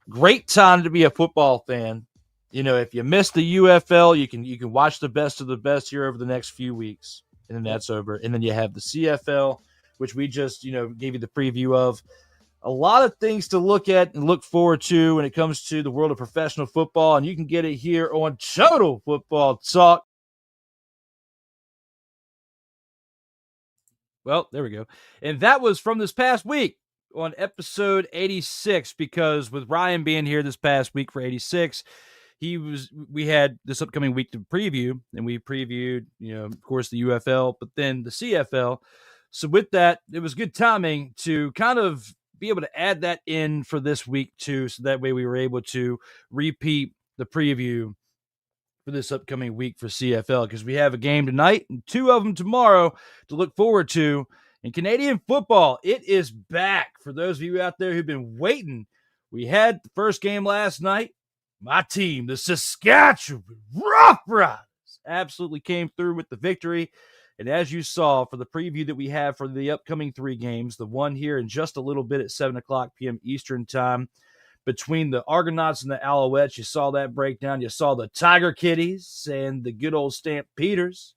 B: great time to be a football fan. If you miss the UFL, you can watch the best of the best here over the next few weeks, and then that's over. And then you have the CFL, which we just, gave you the preview of. A lot of things to look at and look forward to when it comes to the world of professional football, and you can get it here on Total Football Talk. Well, there we go. And that was from this past week on episode 86, because with Ryan being here this past week for 86, we had this upcoming week to preview, and we previewed, of course, the UFL, but then the CFL. So with that, it was good timing to kind of be able to add that in for this week too. So that way we were able to repeat the preview for this upcoming week for CFL, because we have a game tonight and 2 of them tomorrow to look forward to. In Canadian football, it is back. For those of you out there who've been waiting, we had the first game last night. My team, the Saskatchewan Roughriders, absolutely came through with the victory. And as you saw for the preview that we have for the upcoming 3 games, the one here in just a little bit at 7 o'clock p.m. Eastern time between the Argonauts and the Alouettes, you saw that breakdown. You saw the Tiger Kitties and the good old Stampeders.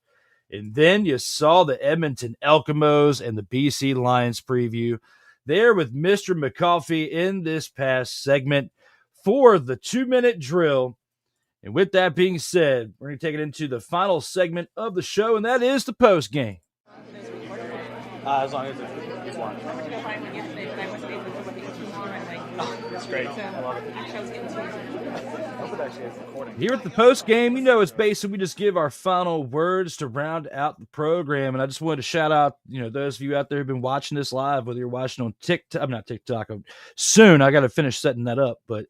B: And then you saw the Edmonton Elkamos and the BC Lions preview there with Mr. McCoffey in this past segment for the 2-minute drill. And with that being said, we're going to take it into the final segment of the show, and that is the post game.
J: As long as it's long. That's great. I love it.
B: Here at the post game, it's basically we just give our final words to round out the program. And I just wanted to shout out, those of you out there who've been watching this live, whether you're watching on TikTok, I'm not TikTok. Soon, I got to finish setting that up, but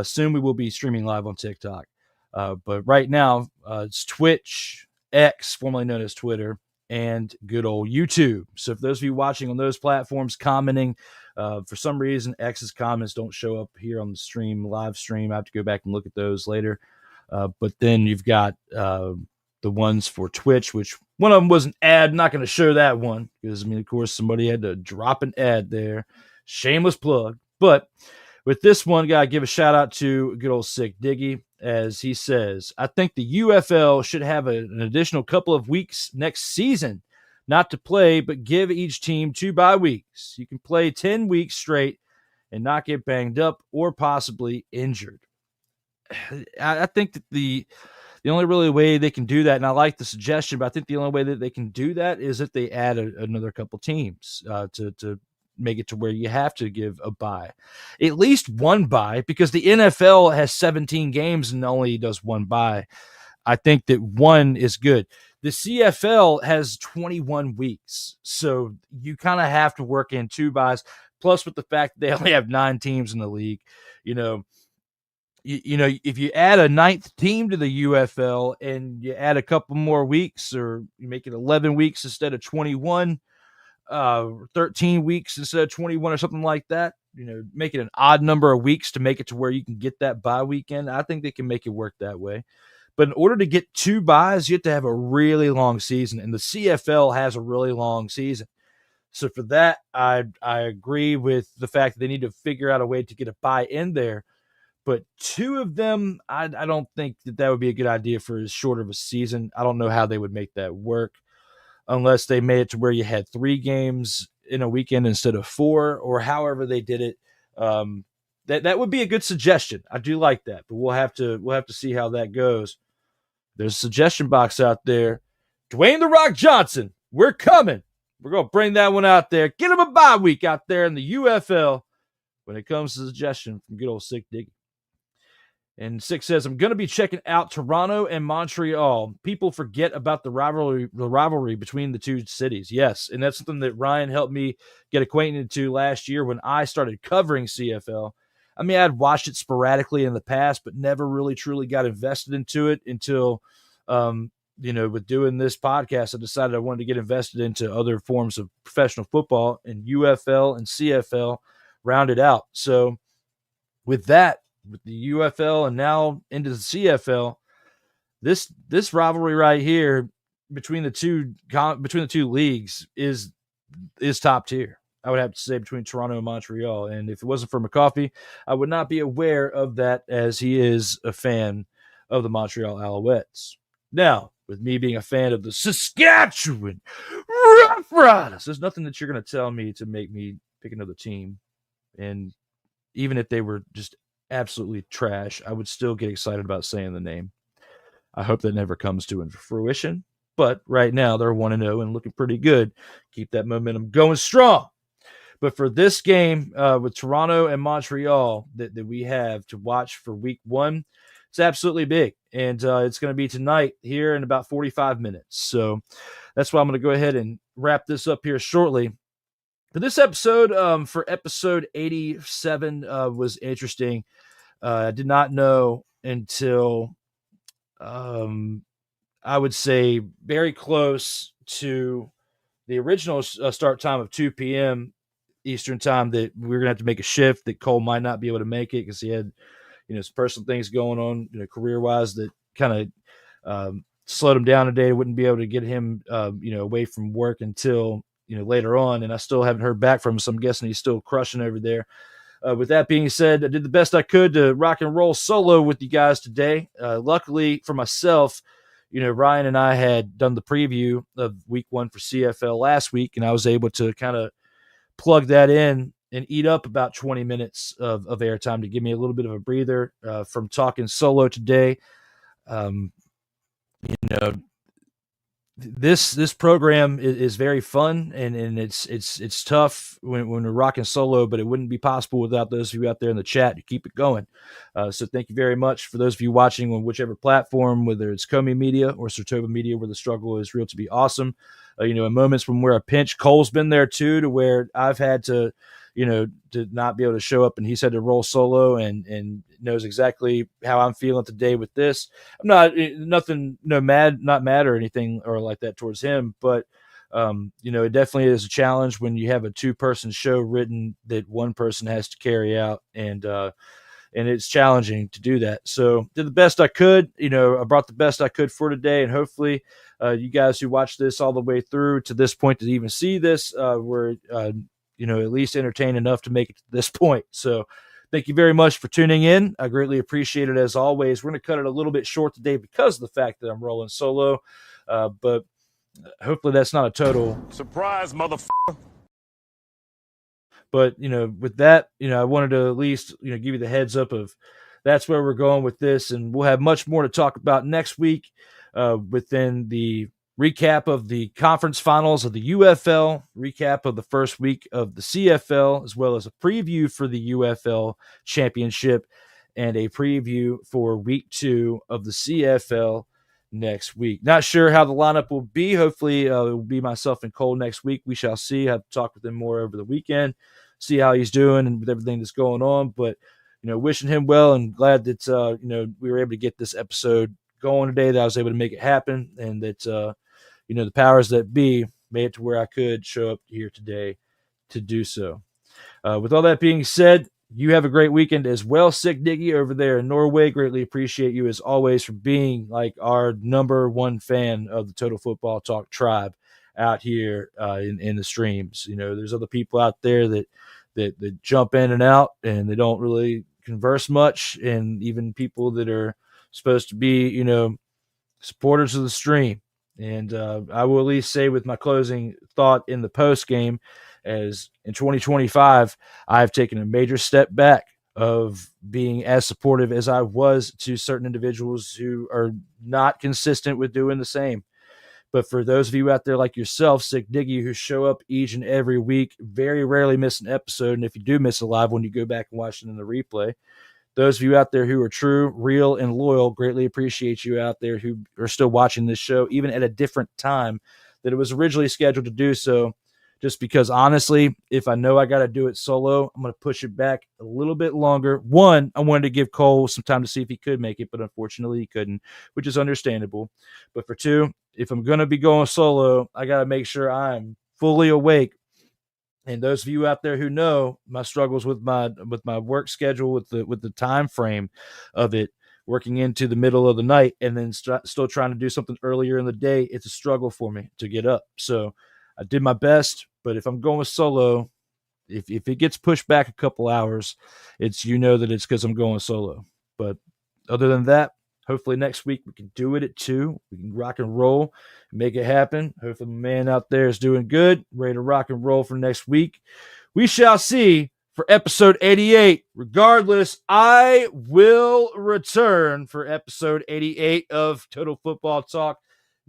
B: soon we will be streaming live on TikTok. But right now, it's Twitch, X, formerly known as Twitter, and good old YouTube. So for those of you watching on those platforms, commenting, for some reason, X's comments don't show up here on the live stream. I have to go back and look at those later. But then you've got the ones for Twitch, which one of them was an ad. I'm not going to show that one because, of course, somebody had to drop an ad there. Shameless plug. But with this one, got to give a shout out to good old Sick Diggy, as he says, I think the UFL should have an additional couple of weeks next season, not to play, but give each team 2 bye weeks. You can play 10 weeks straight and not get banged up or possibly injured. I think that the only really way they can do that, and I like the suggestion, but I think the only way that they can do that is if they add another couple teams to make it to where you have to give a bye, at least one bye, because the NFL has 17 games and only does one bye. I think that one is good. The CFL has 21 weeks, so you kind of have to work in 2 byes. Plus, with the fact that they only have 9 teams in the league, if you add a 9th team to the UFL and you add a couple more weeks, or you make it 11 weeks instead of 21. 13 weeks instead of 21 or something like that, make it an odd number of weeks to make it to where you can get that bye weekend. I think they can make it work that way. But in order to get 2 byes, you have to have a really long season, and the CFL has a really long season. So for that, I agree with the fact that they need to figure out a way to get a bye in there. But 2 of them, I don't think that would be a good idea for as short of a season. I don't know how they would make that work, unless they made it to where you had 3 games in a weekend instead of 4, or however they did it. That would be a good suggestion. I do like that, but we'll have to see how that goes. There's a suggestion box out there. Dwayne "The Rock" Johnson, we're coming. We're going to bring that one out there. Get him a bye week out there in the UFL when it comes to suggestion from good old Sick Diggy. And 6 says, I'm going to be checking out Toronto and Montreal. People forget about the rivalry between the 2 cities. Yes, and that's something that Ryan helped me get acquainted to last year when I started covering CFL. I'd watched it sporadically in the past, but never really truly got invested into it until, with doing this podcast, I decided I wanted to get invested into other forms of professional football, and UFL and CFL rounded out. So with that, with the UFL and now into the CFL, this rivalry right here between the two leagues is top tier. I would have to say between Toronto and Montreal. And if it wasn't for McCoffey, I would not be aware of that, as he is a fan of the Montreal Alouettes. Now, with me being a fan of the Saskatchewan Roughriders, there's nothing that you're going to tell me to make me pick another team. And even if they were just absolutely trash, I would still get excited about saying the name. I hope that never comes to fruition, but right now they're 1-0 and looking pretty good. Keep that momentum going strong. But for this game with Toronto and Montreal that we have to watch for week 1, it's absolutely big. And it's going to be tonight here in about 45 minutes. So that's why I'm going to go ahead and wrap this up here shortly. But this episode, for episode 87, was interesting. I did not know until, I would say, very close to the original start time of 2 p.m. Eastern time that we were going to have to make a shift, that Cole might not be able to make it because he had, some personal things going on, career-wise, that kind of slowed him down today. Wouldn't be able to get him, away from work until, later on. And I still haven't heard back from him, so I'm guessing he's still crushing over there. With that being said, I did the best I could to rock and roll solo with you guys today. Luckily for myself, Ryan and I had done the preview of week 1 for CFL last week, and I was able to kind of plug that in and eat up about 20 minutes of airtime to give me a little bit of a breather from talking solo today. This program is very fun, and it's tough when we're rocking solo, but it wouldn't be possible without those of you out there in the chat to keep it going. So thank you very much for those of you watching on whichever platform, whether it's Comin Media or Sartoba Media, where the struggle is real to be awesome. In moments when we're a pinch, Cole's been there too, to where I've had to, to not be able to show up, and he said to roll solo and knows exactly how I'm feeling today with this. I'm not mad or anything or like that towards him, but it definitely is a challenge when you have a 2-person show written that one person has to carry out, and it's challenging to do that. So did the best I could. I brought the best I could for today, and hopefully you guys who watched this all the way through to this point to even see this were at least entertained enough to make it to this point. So thank you very much for tuning in. I greatly appreciate it as always. We're going to cut it a little bit short today because of the fact that I'm rolling solo, but hopefully that's not a total
K: surprise, motherfucker.
B: But, with that, I wanted to at least, give you the heads up of that's where we're going with this. And we'll have much more to talk about next week within the recap of the conference finals of the UFL, recap of the first week of the CFL, as well as a preview for the UFL championship and a preview for week 2 of the CFL next week. Not sure how the lineup will be. Hopefully it will be myself and Cole next week. We shall see. I have to talk with him more over the weekend, see how he's doing and with everything that's going on. But, wishing him well and glad that, we were able to get this episode going today, that I was able to make it happen, and that, the powers that be made it to where I could show up here today to do so. With all that being said, you have a great weekend as well, Sick Diggy over there in Norway. Greatly appreciate you as always for being like our number one fan of the Total Football Talk tribe out here in the streams. There's other people out there that jump in and out and they don't really converse much, and even people that are supposed to be, supporters of the stream. And I will at least say with my closing thought in the post game, as in 2025, I've taken a major step back of being as supportive as I was to certain individuals who are not consistent with doing the same. But for those of you out there like yourself, Sick Diggy, who show up each and every week, very rarely miss an episode. And if you do miss a live one, you go back and watch it in the replay. Those of you out there who are true, real, and loyal, greatly appreciate you out there who are still watching this show, even at a different time that it was originally scheduled to do so. Just because, honestly, if I know I got to do it solo, I'm going to push it back a little bit longer. One, I wanted to give Cole some time to see if he could make it, but unfortunately he couldn't, which is understandable. But for 2, if I'm going to be going solo, I got to make sure I'm fully awake. And those of you out there who know my struggles with my work schedule, with the time frame of it, working into the middle of the night and then still trying to do something earlier in the day, it's a struggle for me to get up. So I did my best, but if I'm going solo, if it gets pushed back a couple hours, it's that it's because I'm going solo. But other than that, hopefully next week we can do it at 2. We can rock and roll, make it happen. Hopefully my man out there is doing good, ready to rock and roll for next week. We shall see for episode 88. Regardless, I will return for episode 88 of Total Football Talk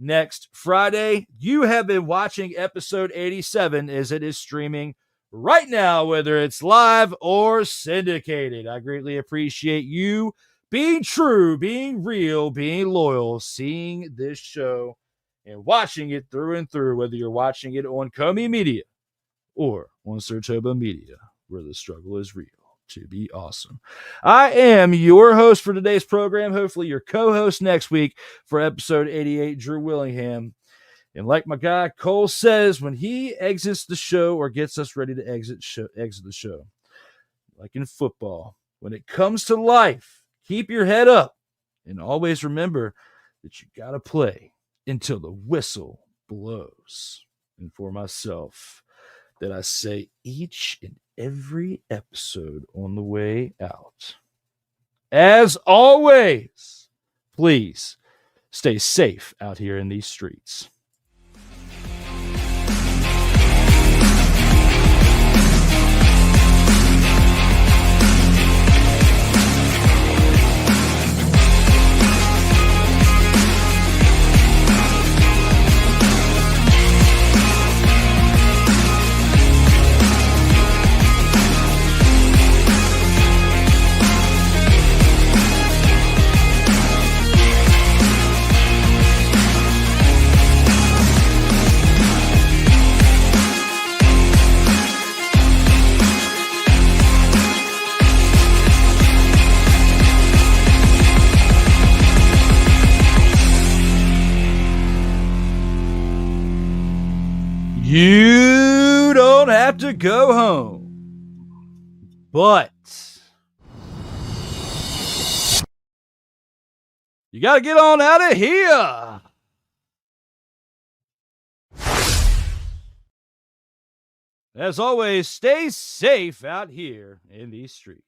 B: next Friday. You have been watching episode 87 as it is streaming right now, whether it's live or syndicated. I greatly appreciate you being true, being real, being loyal, seeing this show and watching it through and through, whether you're watching it on Comin Media or on Surtoba Media, where the struggle is real to be awesome. I am your host for today's program, hopefully your co-host next week for episode 88, Drew Willingham. And like my guy Cole says, when he exits the show or gets us ready to exit the show, like in football, when it comes to life, keep your head up and always remember that you got to play until the whistle blows. And for myself, that I say each and every episode on the way out. As always, please stay safe out here in these streets. You don't have to go home, but you got to get on out of here. As always, stay safe out here in these streets.